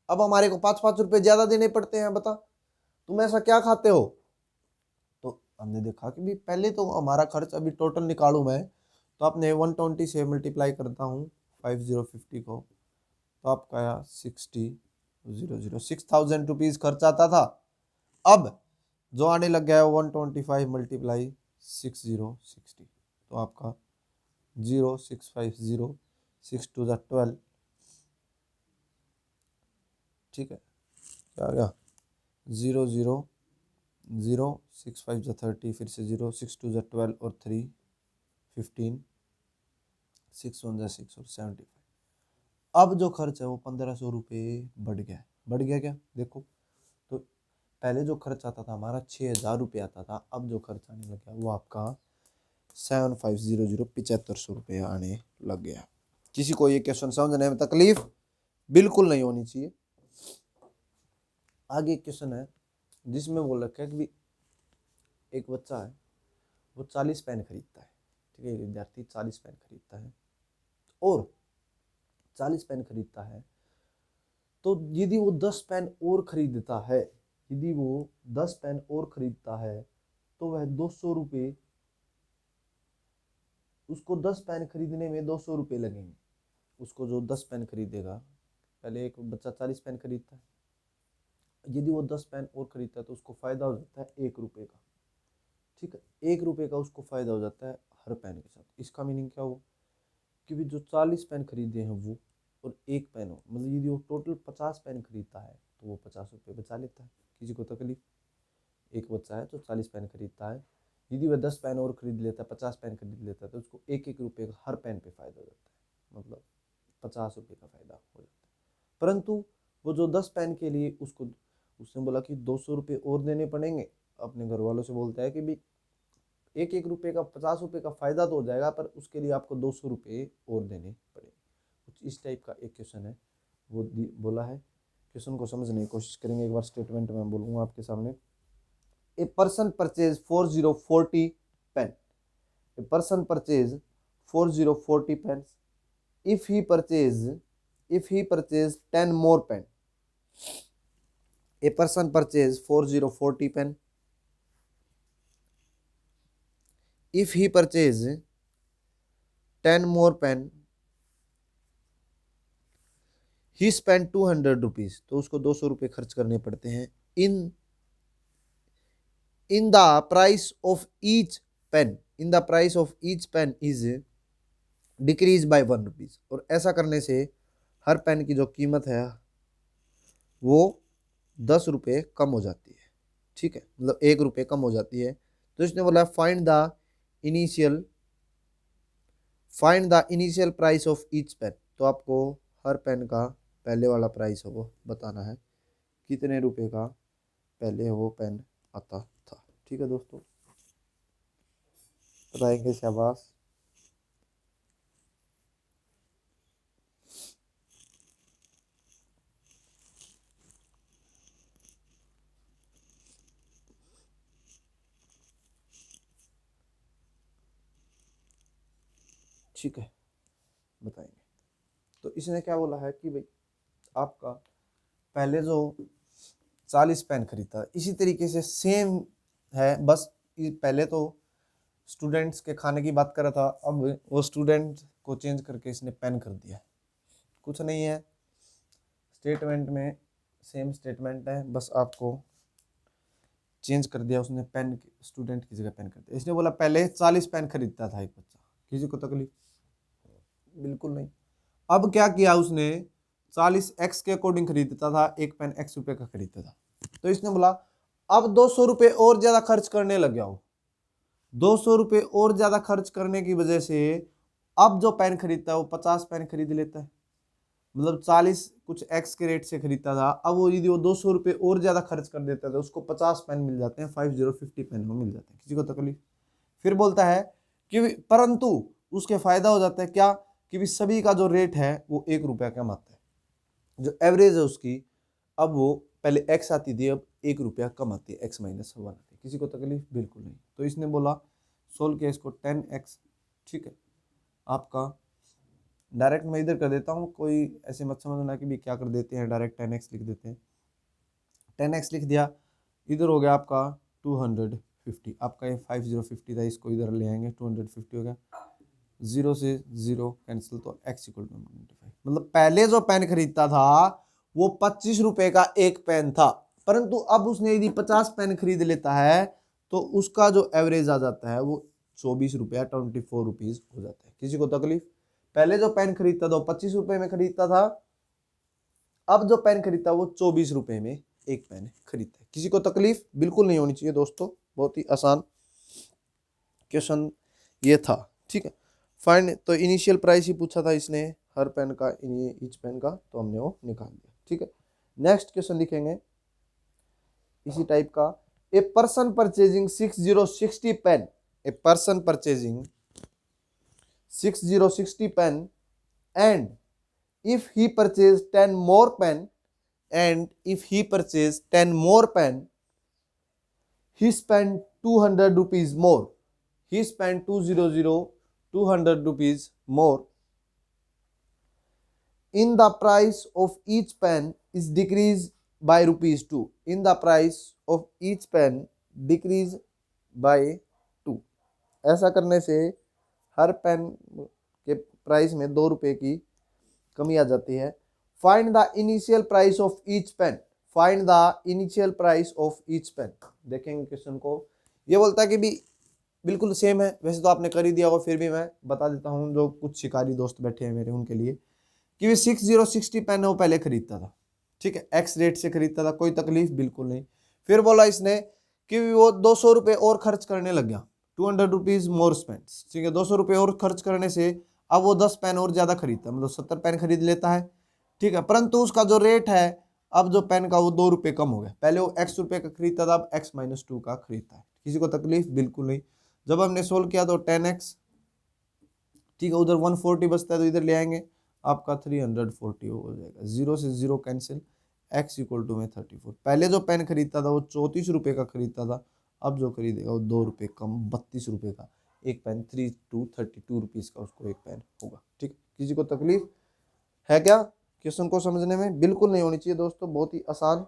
अब हमारे को 5-5 रुपये ज्यादा देने पड़ते हैं। बता तुम ऐसा क्या खाते हो? तो हमने देखा कि भी पहले तो हमारा खर्च, अभी टोटल निकालू मैं तो आपने 120 से मल्टीप्लाई करता हूँ 5050 को, तो आपका आया 6,000 रुपीज खर्च आता था। अब जो आने लग गया है 125 मल्टीप्लाई 6060, तो आपका 0650 6 to the 12। ठीक है, क्या आ गया 00065 30, फिर से 0 6 to the 12 और 3 15 6 1 6 और 75। अब जो खर्च है वो 1500 रुपये बढ़ गया। बढ़ गया क्या? देखो तो पहले जो खर्च आता था हमारा 6000 रुपये आता था, अब जो खर्च आने लग गया वो आपका 7500 7500 रुपये आने लग गया। किसी को ये क्वेश्चन समझने में तकलीफ बिल्कुल नहीं होनी चाहिए। आगे एक क्वेश्चन है जिसमें बोल रखा है कि एक बच्चा है वो 40 पेन खरीदता है। ठीक है, विद्यार्थी 40 पेन खरीदता है, और 40 पेन खरीदता है, तो यदि वो 10 पेन और खरीदता है, यदि वो 10 पेन और खरीदता है तो वह 200 रुपये, उसको 10 पेन खरीदने में 200 रुपये लगेंगे। उसको जो 10 पेन खरीदेगा, पहले एक बच्चा 40 पेन खरीदता है, यदि वो 10 पेन और खरीदता है तो उसको फायदा हो जाता है 1 रुपये का। ठीक है, 1 रुपये का उसको फायदा हो जाता है हर पेन के साथ। इसका मीनिंग क्या हुआ कि भी जो 40 पेन खरीदे हैं वो, और एक पेन हो, मतलब यदि वो टोटल 50 पेन खरीदता है तो वो 50 रुपये बचा लेता है। किसी को तकलीफ? एक बच्चा है जो 40 पेन खरीदता है, यदि वह 10 पेन और खरीद लेता है, 50 पेन खरीद लेता है, तो उसको 1-1 रुपये का हर पेन पे फायदा हो जाता है, मतलब 50 रुपये का फायदा हो जाता है। परंतु वो जो 10 पेन के लिए उसने बोला कि 200 रुपये और देने पड़ेंगे, अपने घर वालों से बोलता है कि भी 1-1 रुपये का 50 रुपये का फायदा तो हो जाएगा, पर उसके लिए आपको 200 रुपये और देने पड़ेंगे। कुछ इस टाइप का एक क्वेश्चन है वो बोला है। क्वेश्चन को समझने की कोशिश करेंगे। एक बार स्टेटमेंट में बोलूँगा आपके सामने। A person purchase 4040 pen. A person purchase 4040 pen if he purchase 10 more pen. A person purchase 4040 pen if he purchase 10 more pen he spent 200 rupees. तो उसको 200 रुपये खर्च करने पड़ते हैं in the price of each pen. In the price of each pen is decrease by 1 rupees. और ऐसा करने से हर पेन की जो कीमत है वो 10 रुपये कम हो जाती है। ठीक है, मतलब 1 रुपये कम हो जाती है। तो इसने बोला find the initial price of each pen. तो आपको हर पेन का पहले वाला प्राइस है वो बताना है, कितने रुपए का पहले वो पेन आता था। ठीक है दोस्तों, बताएंगे शाबाश। ठीक है, बताएंगे। तो इसने क्या बोला है कि भाई आपका पहले जो 40 पेन खरीदा, इसी तरीके से सेम है, बस पहले तो स्टूडेंट्स के खाने की बात कर रहा था, अब वो स्टूडेंट को चेंज करके इसने पेन कर दिया। कुछ नहीं है, स्टेटमेंट में सेम स्टेटमेंट है, बस आपको चेंज कर दिया उसने, पेन स्टूडेंट की जगह पेन कर दिया। इसने बोला पहले 40 पेन खरीदता था एक बच्चा, किसी को तकलीफ बिल्कुल नहीं। अब क्या किया उसने, 40x के अकॉर्डिंग खरीदता था, एक पेन x रुपए का खरीदता था। तो इसने बोला अब 200 रुपये और ज्यादा खर्च करने लग गया हो। 200 रुपये और ज्यादा खर्च करने की वजह से अब जो पेन खरीदता है वो 50 पेन खरीद लेता है। मतलब 40 कुछ x के रेट से खरीदता था, अब वो यदि वो 200 रुपये और ज्यादा खर्च कर देता था, उसको 50 पेन मिल जाते हैं, 50 पेन वो मिल जाते हैं, किसी को तकलीफ। फिर बोलता है कि परंतु उसके फायदा हो जाता है क्या, कि भी सभी का जो रेट है वो 1 रुपया कम आता है, जो एवरेज है उसकी अब वो पहले x आती थी, अब 1 रुपया कम आती है, x - 1 आती है, किसी को तकलीफ बिल्कुल नहीं। तो इसने बोला सोल्व किया इसको 10x। ठीक है, आपका डायरेक्ट मैं इधर कर देता हूँ, कोई ऐसे मत समझना कि भी क्या कर देते हैं, डायरेक्ट 10x लिख देते हैं। 10x लिख दिया, इधर हो गया आपका 250, आपका ये 5050 था, इसको इधर ले आएंगे, 250 हो गया, 0 से 0 कैंसिल, तो x = 95। मतलब पहले जो पेन खरीदता था वो 25 रुपए का एक पेन था, परंतु अब उसने यदि 50 पेन खरीद लेता है तो उसका जो एवरेज आ जाता है वो 24 रुपया 24 रुपीज हो जाता है, किसी को तकलीफ। पहले जो पेन खरीदता था वो 25 रुपए में खरीदता था, अब जो पेन खरीदता है वो 24 रुपए में एक पेन खरीदता है, किसी को तकलीफ बिल्कुल नहीं होनी चाहिए दोस्तों। बहुत ही आसान क्वेश्चन ये था। ठीक है, फाइंड, तो इनिशियल प्राइस ही पूछा था इसने हर पेन का, ईच पेन का, तो हमने वो निकाल दिया। ठीक है, नेक्स्ट क्वेश्चन लिखेंगे इसी टाइप का। A person purchasing 6060 pen, a person purchasing 6060 pen and if he purchased 10 more pen he spent 200 rupees more. He spent 200 rupees more. In the price of each pen is decreased by rupees 2. In the price of each pen decrease by 2. ऐसा करने से हर pen के price में 2 रुपए की कमी आ जाती है। Find the initial price of each pen, find the initial price of each pen. देखेंगे क्वेश्चन को, ये बोलता है कि भी बिल्कुल सेम है, वैसे तो आपने कर ही दिया होगा, फिर भी मैं बता देता हूँ जो कुछ शिकारी दोस्त बैठे हैं मेरे उनके लिए, कि 6060 पेन है वो पहले खरीदता था। ठीक है, एक्स रेट से खरीदता था, कोई तकलीफ बिल्कुल नहीं। फिर बोला इसने कि वो 200 रुपये और खर्च करने लग गया, 200 रुपीज मोर स्पेंड। ठीक है, 200 रुपये और खर्च करने से अब वो 10 पेन और ज्यादा खरीदता है, मतलब 70 पेन खरीद लेता है। ठीक है, परंतु उसका जो रेट है अब जो पेन का वो 2 रुपये कम हो गया, पहले वो x रुपये का खरीदता था, अब x - 2 का खरीदता है, किसी को तकलीफ बिल्कुल नहीं। जब हमने सोल्व किया तो 10x, ठीक है, उधर 140 बचता है तो इधर ले आएंगे, आपका 340 हो जाएगा, 0 से 0 कैंसिल, x इक्वल टू में 34। पहले जो पेन खरीदता था वो 34 रुपये का खरीदता था, अब जो खरीदेगा वो 2 रुपये कम 32 रुपये का एक पेन, 3 to 32 रुपीज़ का उसको एक पेन होगा। ठीक, किसी को तकलीफ है क्या क्वेश्चन को समझने में? बिल्कुल नहीं होनी चाहिए दोस्तों, बहुत ही आसान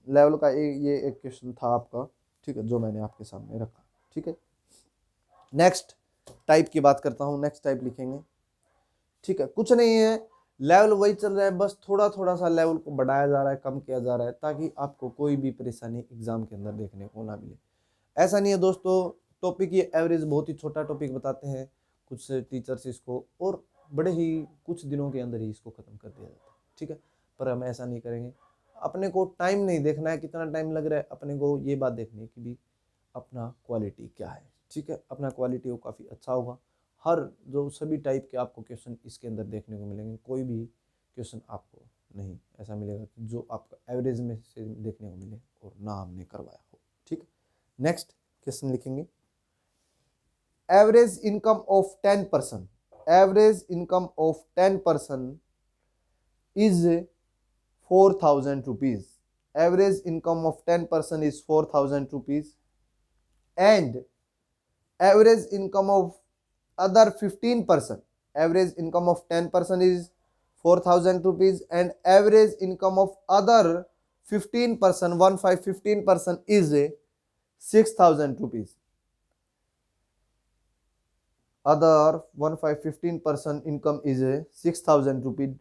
लेवल का ये एक क्वेश्चन था आपका, ठीक है, जो मैंने आपके सामने रखा। ठीक है, नेक्स्ट टाइप की बात करता हूँ। नेक्स्ट टाइप लिखेंगे, ठीक है, कुछ नहीं है, लेवल वही चल रहा है, बस थोड़ा थोड़ा सा लेवल को बढ़ाया जा रहा है, कम किया जा रहा है, ताकि आपको कोई भी परेशानी एग्जाम के अंदर देखने को ना मिले। ऐसा नहीं है दोस्तों, टॉपिक ये एवरेज बहुत ही छोटा टॉपिक बताते हैं कुछ टीचर्स इसको, और बड़े ही कुछ दिनों के अंदर ही इसको खत्म कर दिया जाता है। ठीक है, पर हम ऐसा नहीं करेंगे। अपने को टाइम नहीं देखना है कितना टाइम लग रहा है, अपने को ये बात देखनी है कि भी अपना क्वालिटी क्या है। ठीक है, अपना क्वालिटी वो काफ़ी अच्छा होगा। हर जो सभी टाइप के आपको क्वेश्चन इसके अंदर देखने को मिलेंगे, कोई भी क्वेश्चन आपको नहीं ऐसा मिलेगा कि जो आपका एवरेज में से देखने को मिले और ना हमने करवाया हो। ठीक है, नेक्स्ट क्वेश्चन लिखेंगे, average income of 10%, average income of 10% is 4,000 rupees. Average income of 10% is 4,000 rupees, and average income of other 15%, average income of 10% is 4,000 rupees, and average income of other 15%, 15% is 6,000 rupees. Other 15% income is 6,000 rupees.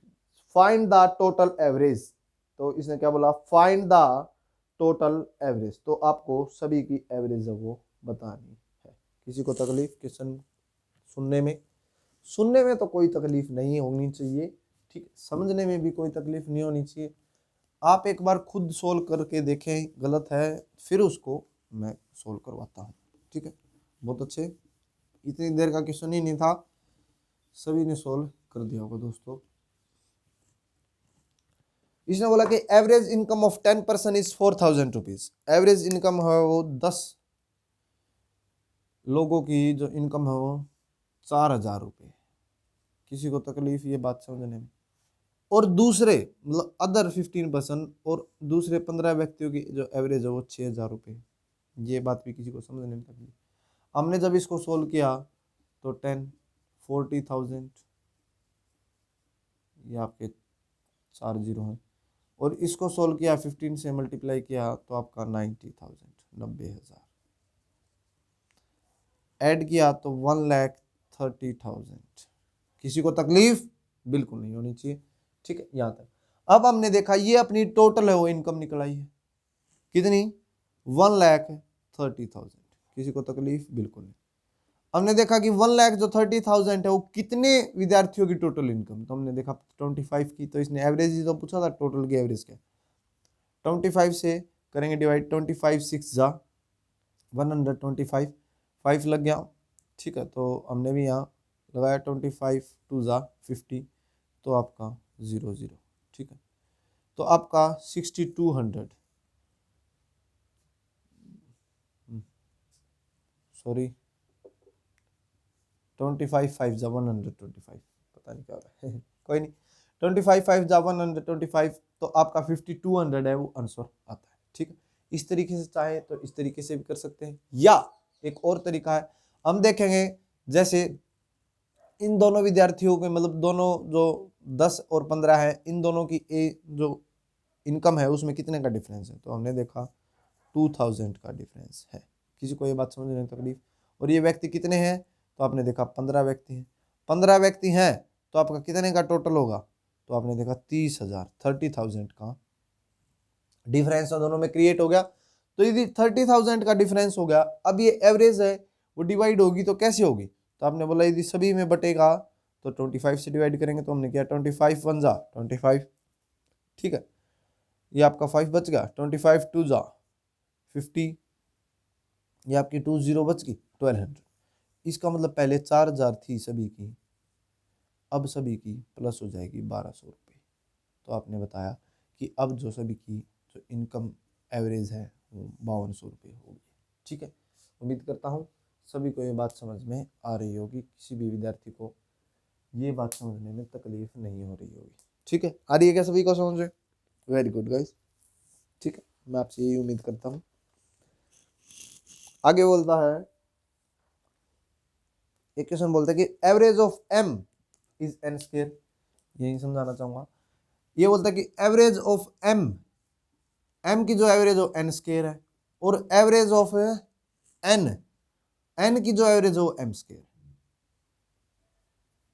Find the total average. तो इसने क्या बोला, find the total average, तो आपको सभी की average वो बतानी है। किसी को तकलीफ क्वेश्चन सुनने में तो कोई तकलीफ नहीं होनी चाहिए, ठीक, समझने में भी कोई तकलीफ नहीं होनी चाहिए। आप एक बार खुद सोल्व करके देखें, गलत है फिर उसको मैं सोल्व करवाता हूँ। ठीक है, बहुत अच्छे, इतनी देर का क्वेश्चन ही नहीं था, सभी ने सोल्व कर दिया होगा दोस्तों। इसने बोला कि average income of 10% is 4,000 rupees. Average income है वो 10 लोगों की जो इनकम है वो 4,000 रुपये। किसी को तकलीफ ये बात समझने में? और दूसरे मतलब अदर 15% और दूसरे 15 व्यक्तियों की जो एवरेज है वो 6,000 रुपये। ये बात भी किसी को समझने में तकलीफ? हमने जब इसको सोल्व किया तो 40,000, ये आपके 4 जीरो हैं, और इसको सोल्व किया 15 से मल्टीप्लाई किया तो आपका 90,000, 90,000, ऐड किया तो 1,30,000। किसी को तकलीफ बिल्कुल नहीं होनी चाहिए। ठीक है, यहाँ तक। अब हमने देखा ये अपनी टोटल है वो इनकम निकल आई है, कितनी, 1,30,000। किसी को तकलीफ बिल्कुल नहीं। हमने देखा कि 1,30,000 है वो कितने विद्यार्थियों की टोटल इनकम, तो हमने देखा 25 की, तो इसने एवरेज ही तो पूछा था, टोटल की एवरेज क्या, 25 से करेंगे डिवाइड, 25 6 जा 125, 5 लग गया। ठीक है, तो हमने भी यहाँ लगाया 25 2 जा 50, तो आपका 0 0। ठीक है, तो आपका 6200, सॉरी 25 5 जा 125, पता नहीं क्या हो रहा है कोई नहीं, 25 5 जा 125, तो आपका 5200 है वो आंसर आता है। ठीक है, इस तरीके से चाहे तो इस तरीके से भी कर सकते हैं, या एक और तरीका है, हम देखेंगे जैसे इन दोनों विद्यार्थियों के मतलब दोनों जो 10 और 15 है, इन दोनों की जो इनकम है उसमें कितने का डिफरेंस है, तो हमने देखा 2,000 का डिफरेंस है। किसी को ये बात समझने में तकलीफ? और ये व्यक्ति कितने हैं, तो आपने देखा 15 व्यक्ति हैं, 15 व्यक्ति हैं तो आपका कितने का टोटल होगा, तो आपने देखा 30,000, 30,000 का डिफरेंस दोनों में क्रिएट हो गया। तो यदि 30,000 का डिफरेंस हो गया, अब ये एवरेज है वो डिवाइड होगी तो कैसे होगी, तो आपने बोला यदि सभी में बटेगा तो 25 से डिवाइड करेंगे, तो हमने किया 25 1 जा 25। ठीक है, ये आपका 5 बच गया, 25 2 जा 50, ये आपकी 2 0 बच गई 1200। इसका मतलब पहले 4,000 थी सभी की, अब सभी की प्लस हो जाएगी 1,200 रुपये। तो आपने बताया कि अब जो सभी की जो इनकम एवरेज है वो 5,200 रुपये होगी। ठीक है, उम्मीद करता हूँ सभी को ये बात समझ में आ रही होगी, किसी भी विद्यार्थी को ये बात समझने में तकलीफ नहीं हो रही होगी। ठीक है, आ रही है क्या सभी को समझ में? वेरी गुड गाइस, ठीक है, मैं आपसे यही उम्मीद करता हूँ। आगे बोलता है, एक क्वेश्चन बोलता है कि average of M is N square, यही समझाना चाहूंगा। ये बोलता है कि एवरेज ऑफ एम, एम की जो एवरेज हो एन स्क्वायर है, और एवरेज ऑफ एन, एन की जो एवरेज हो एम स्क्वायर।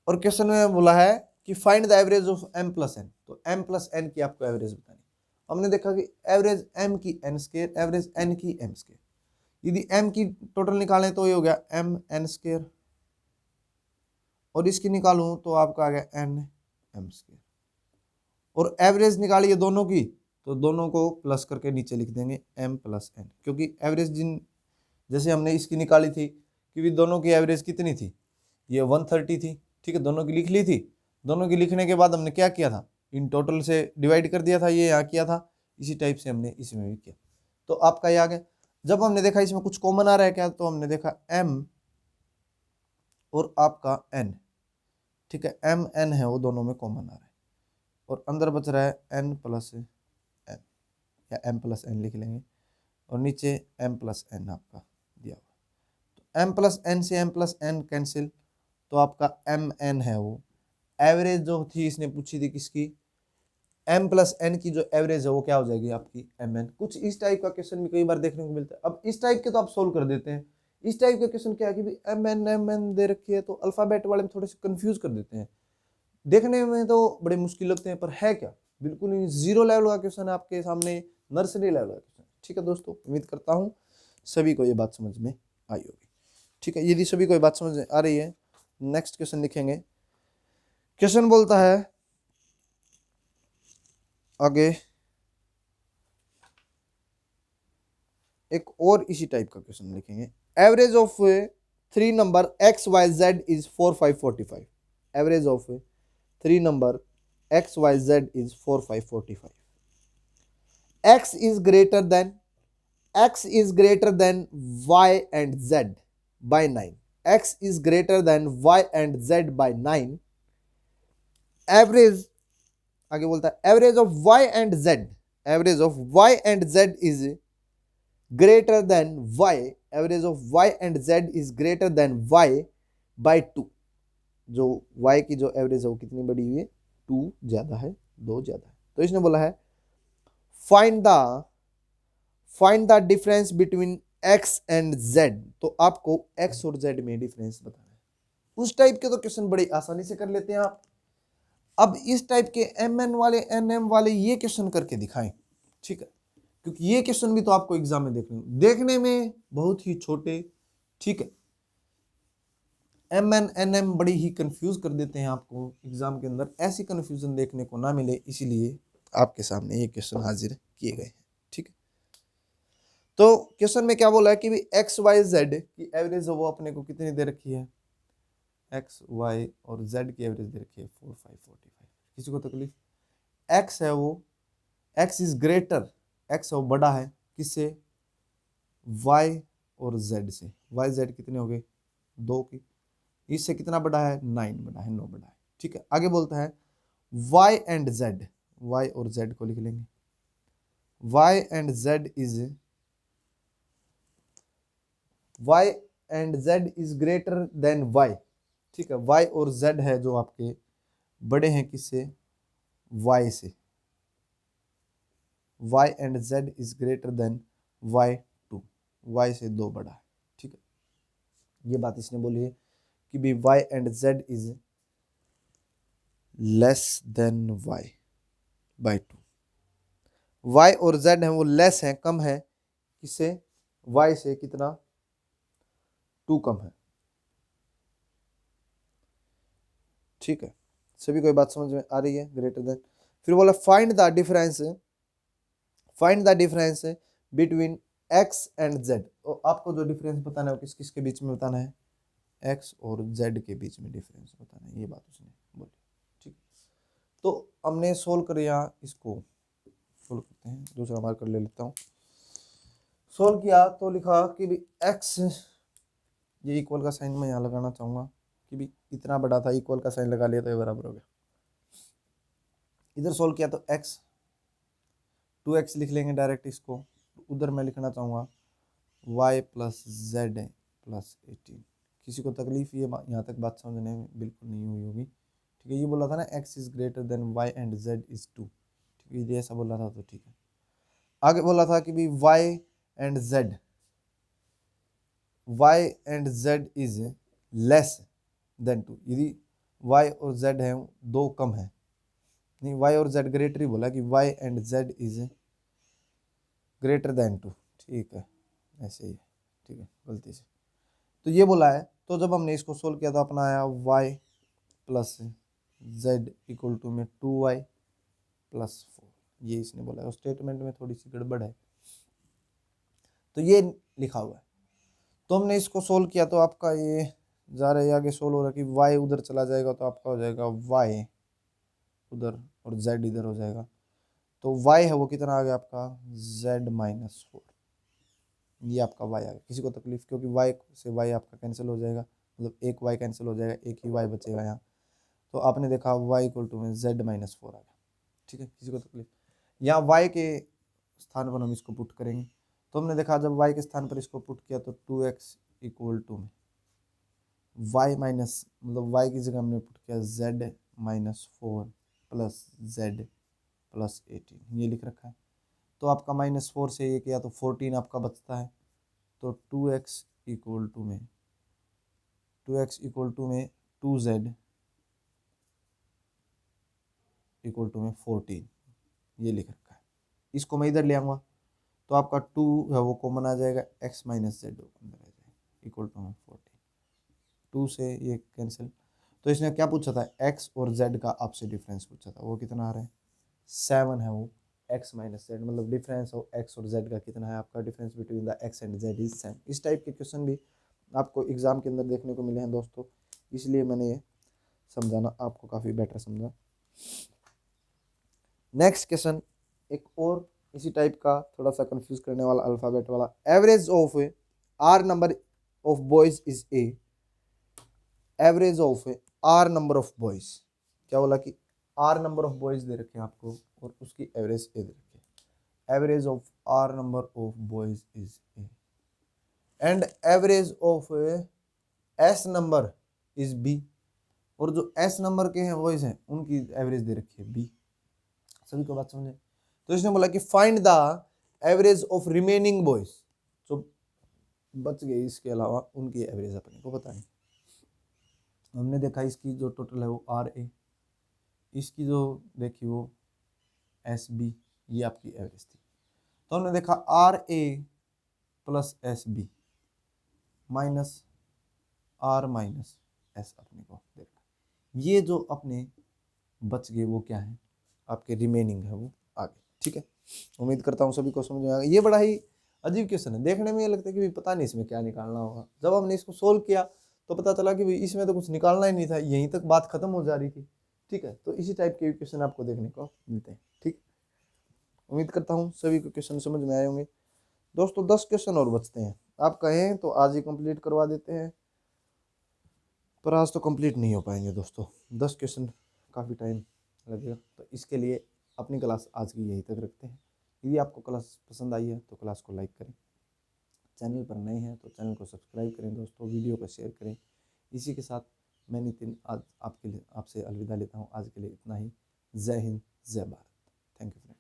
और क्वेश्चन में बोला है कि find the average of M plus N, तो एम प्लस एन की आपको एवरेज बतानी। हमने देखा कि एवरेज एम की एन स्क्वायर, एवरेज एन की एम स्क्वायर। यदि एम की टोटल निकालें तो ये हो गया एम एन स्क्वायर, और इसकी निकालूं तो आपका आ गया एन एम स्क्वायर। और एवरेज निकालिए दोनों की, तो दोनों को प्लस करके नीचे लिख देंगे एम प्लस एन, क्योंकि एवरेज जिन, जैसे हमने इसकी निकाली थी कि दोनों की एवरेज कितनी थी, ये 130 थी, ठीक है, दोनों की लिख ली थी। दोनों की लिखने के बाद हमने क्या किया था, इन टोटल से डिवाइड कर दिया था, ये यहाँ किया था, इसी टाइप से हमने इसमें भी किया। तो आपका ये आ गया। जब हमने देखा इसमें कुछ कॉमन आ रहा है क्या, तो हमने देखा एम और आपका एन, ठीक है, एम एन है वो दोनों में कॉमन आ रहा है, और अंदर बच रहा है एन प्लस एन, या एम प्लस एन लिख लेंगे, और नीचे एम प्लस एन आपका दिया हुआ। तो एम प्लस एन से एम प्लस एन कैंसिल, तो आपका एम एन है वो एवरेज जो थी इसने पूछी थी किसकी, एम प्लस एन की जो एवरेज है वो क्या हो जाएगी आपकी एम एन। कुछ इस टाइप का क्वेश्चन भी कई बार देखने को मिलता है। अब इस टाइप के तो आप सोल्व कर देते हैं। इस टाइप का क्वेश्चन क्या है कि एम एन दे रखी है, तो अल्फाबेट वाले में थोड़े से कंफ्यूज कर देते हैं, देखने में तो बड़े मुश्किल लगते हैं, पर है क्या, बिल्कुल ही जीरो लेवल का क्वेश्चन है आपके सामने, नर्सरी लेवल का क्वेश्चन। ठीक है दोस्तों, उम्मीद करता हूँ सभी को ये बात समझ में आई होगी। ठीक है, यदि सभी को ये बात समझ में आ रही है, नेक्स्ट क्वेश्चन लिखेंगे। क्वेश्चन बोलता है आगे, एक और इसी टाइप का क्वेश्चन लिखेंगे। Average of 3 number X Y Z is 4 5 45। Average of 3 number X Y Z is 4 5 45। x is greater than y and z by 9. X is greater than y and z by 9. Average, आगे बोलता है average of y and z, average of y and z is greater than y, average of y and z is greater than y by 2। जो y की जो average है वो कितनी बड़ी हुई है, 2 ज्यादा है, 2 ज्यादा है। तो इसने बोला है find the difference between x and z, तो आपको x और z में डिफरेंस बताना है। उस टाइप के तो क्वेश्चन बड़ी आसानी से कर लेते हैं आप। अब इस टाइप के mn वाले nm वाले ये क्वेश्चन करके दिखाएं, ठीक है, क्योंकि ये क्वेश्चन भी तो आपको एग्जाम में देखने में बहुत ही छोटे, ठीक है, mn nm बड़ी ही कंफ्यूज कर देते हैं आपको एग्जाम के अंदर। ऐसी कंफ्यूजन देखने को ना मिले, इसीलिए आपके सामने ये क्वेश्चन हाजिर किए गए हैं। ठीक है, तो क्वेश्चन में क्या बोला है कि भी एक्स वाई जेड की एवरेज वो अपने को कितनी दे रखी है, एक्स वाई और जेड की एवरेज दे रखी है 4 5 45। किसी को तकलीफ, एक्स है वो, एक्स इज ग्रेटर, एक्स है वो बड़ा है किससे, वाई और जेड से। वाई जेड कितने हो गए, 2 की, इससे कितना बड़ा है, 9 बड़ा है, 9 बड़ा है। ठीक है, आगे बोलता है वाई एंड जेड, वाई और जेड को लिख लेंगे। Y and Z is, y and z is greater than y। ठीक है, y और z है जो आपके बड़े हैं किससे, y से। y and z is greater then y2, y से 2 बड़ा है। ठीक है, ये बात इसने बोली है कि भी y and z is less than y by 2। y और z है वो लेस है, कम है किससे, y से, कितना, 2 कम है। ठीक है, सभी को ये बात समझ में आ रही है, ग्रेटर देन। फिर बोला find the difference between x and z। तो आपको जो डिफरेंस बताना है वो किस किस के बीच में बताना है, x और z के बीच में डिफरेंस बताना है, ये बात उसने बोली। ठीक, तो हमने सोल्व कर यहाँ, इसको सोल्व करते हैं, दूसरा मार्कर ले लेता हूँ। सोल्व किया तो लिखा कि भी x, ये इक्वल का साइन मैं यहाँ लगाना चाहूँगा कि भी इतना बड़ा था, इक्वल का साइन लगा लिया तो ये बराबर हो गया। इधर सोल्व किया तो x 2x लिख लेंगे डायरेक्ट इसको, उधर मैं लिखना चाहूँगा y प्लस जेड प्लस 18। किसी को तकलीफ ये यहाँ तक बात समझने में बिल्कुल नहीं हुई होगी, ठीक है। ये बोला था ना x is greater than y and z is 2, ठीक है, ये ऐसा बोला था तो ठीक है। आगे बोला था कि भी y and z is less then 2, यदि y और z है दो कम है, नहीं y और z ग्रेटर ही बोला कि y and z is greater then 2, ठीक है, ऐसे ही, ठीक है, गलती से तो ये बोला है। तो जब हमने इसको सोल्व किया तो अपना आया y plus z equal to में 2y प्लस 4, ये इसने बोला है। और स्टेटमेंट में थोड़ी सी गड़बड़ है, तो ये लिखा हुआ है। तो हमने इसको सोल्व किया तो आपका ये जा रहा है आगे सोल्व हो रहा है कि y उधर चला जाएगा तो आपका हो जाएगा y उधर और z इधर हो जाएगा। तो y है वो कितना आ गया आपका z माइनस 4, ये आपका y आ गया। किसी को तकलीफ, क्योंकि y से y आपका कैंसिल हो जाएगा, मतलब एक y कैंसिल हो जाएगा, एक ही y बचेगा यहाँ। तो आपने देखा y इक्वल टू में z माइनस 4 आ गया, ठीक है। किसी को तकलीफ, यहाँ y के स्थान पर हम इसको पुट करेंगे। तो हमने देखा जब y के स्थान पर इसको पुट किया तो 2x इक्वल टू में y माइनस, मतलब y की जगह हमने पुट किया z minus 4 plus z plus 18, ये लिख रखा है। तो आपका -4 से ये किया तो 14 आपका बचता है। तो 2x इक्वल टू में 2z इक्वल टू में 14, ये लिख रखा है। इसको मैं इधर ले आऊँगा तो आपका 2 है वो कॉमन आ जाएगा, x माइनस जेड अंदर आ जाएगा इक्वल टू में 14, 2 से ये कैंसिल। तो इसने क्या पूछा था, x और z का आपसे डिफरेंस पूछा था, वो कितना आ रहा है 7 है वो x माइनस जेड, मतलब डिफरेंस हो x और z का कितना है, आपका difference between the x and z is 7। इस टाइप के क्वेश्चन भी आपको एग्जाम के अंदर देखने को मिले हैं दोस्तों, इसलिए मैंने ये समझाना आपको काफ़ी बेटर समझा। नेक्स्ट क्वेश्चन एक और इसी टाइप का थोड़ा सा कंफ्यूज करने वाला अल्फ़ाबेट वाला। Average of R number of boys is A, average of R number of boys, क्या बोला कि आर नंबर ऑफ बॉयज दे रखे हैं आपको और उसकी एवरेज ए दे रखी है। Average of R number of boys is A and average of S number is B, और जो एस नंबर के हैं बॉयज हैं उनकी एवरेज दे रखी है बी। सभी को बात समझे। तो इसने बोला कि find the average of remaining boys, जो बच गए इसके अलावा उनकी एवरेज अपने को बतानी। हमने देखा इसकी जो टोटल है वो आर ए, इसकी जो देखी वो एस बी, ये आपकी एवरेज थी। तो हमने देखा R A plus S B minus R minus S अपने को देखा, ये जो अपने बच गए वो क्या है आपके रिमेनिंग है वो आगे, ठीक है। उम्मीद करता हूँ सभी को समझ में आएगा। ये बड़ा ही अजीब क्वेश्चन है, देखने में ये लगता है कि पता नहीं इसमें क्या निकालना होगा। जब हमने इसको सोल्व किया तो पता चला कि इसमें तो कुछ निकालना ही नहीं था, यहीं तक बात खत्म हो जा रही थी, ठीक है। तो इसी टाइप के क्वेश्चन आपको देखने को मिलते हैं, ठीक। उम्मीद करता हूँ सभी को क्वेश्चन समझ में आए होंगे दोस्तों। 10 क्वेश्चन और बचते हैं, आप कहें तो आज ही कंप्लीट करवा देते हैं, पर आज तो कंप्लीट नहीं हो पाएंगे दोस्तों, 10 क्वेश्चन काफ़ी टाइम लगेगा। तो इसके लिए अपनी क्लास आज की यहीं तक रखते हैं। यदि आपको क्लास पसंद आई है तो क्लास को लाइक करें, चैनल पर नए हैं तो चैनल को सब्सक्राइब करें दोस्तों, वीडियो को शेयर करें। इसी के साथ मैं नितिन आज आपके लिए आपसे अलविदा लेता हूँ। आज के लिए इतना ही। जय हिंद, जय भारत। Thank you.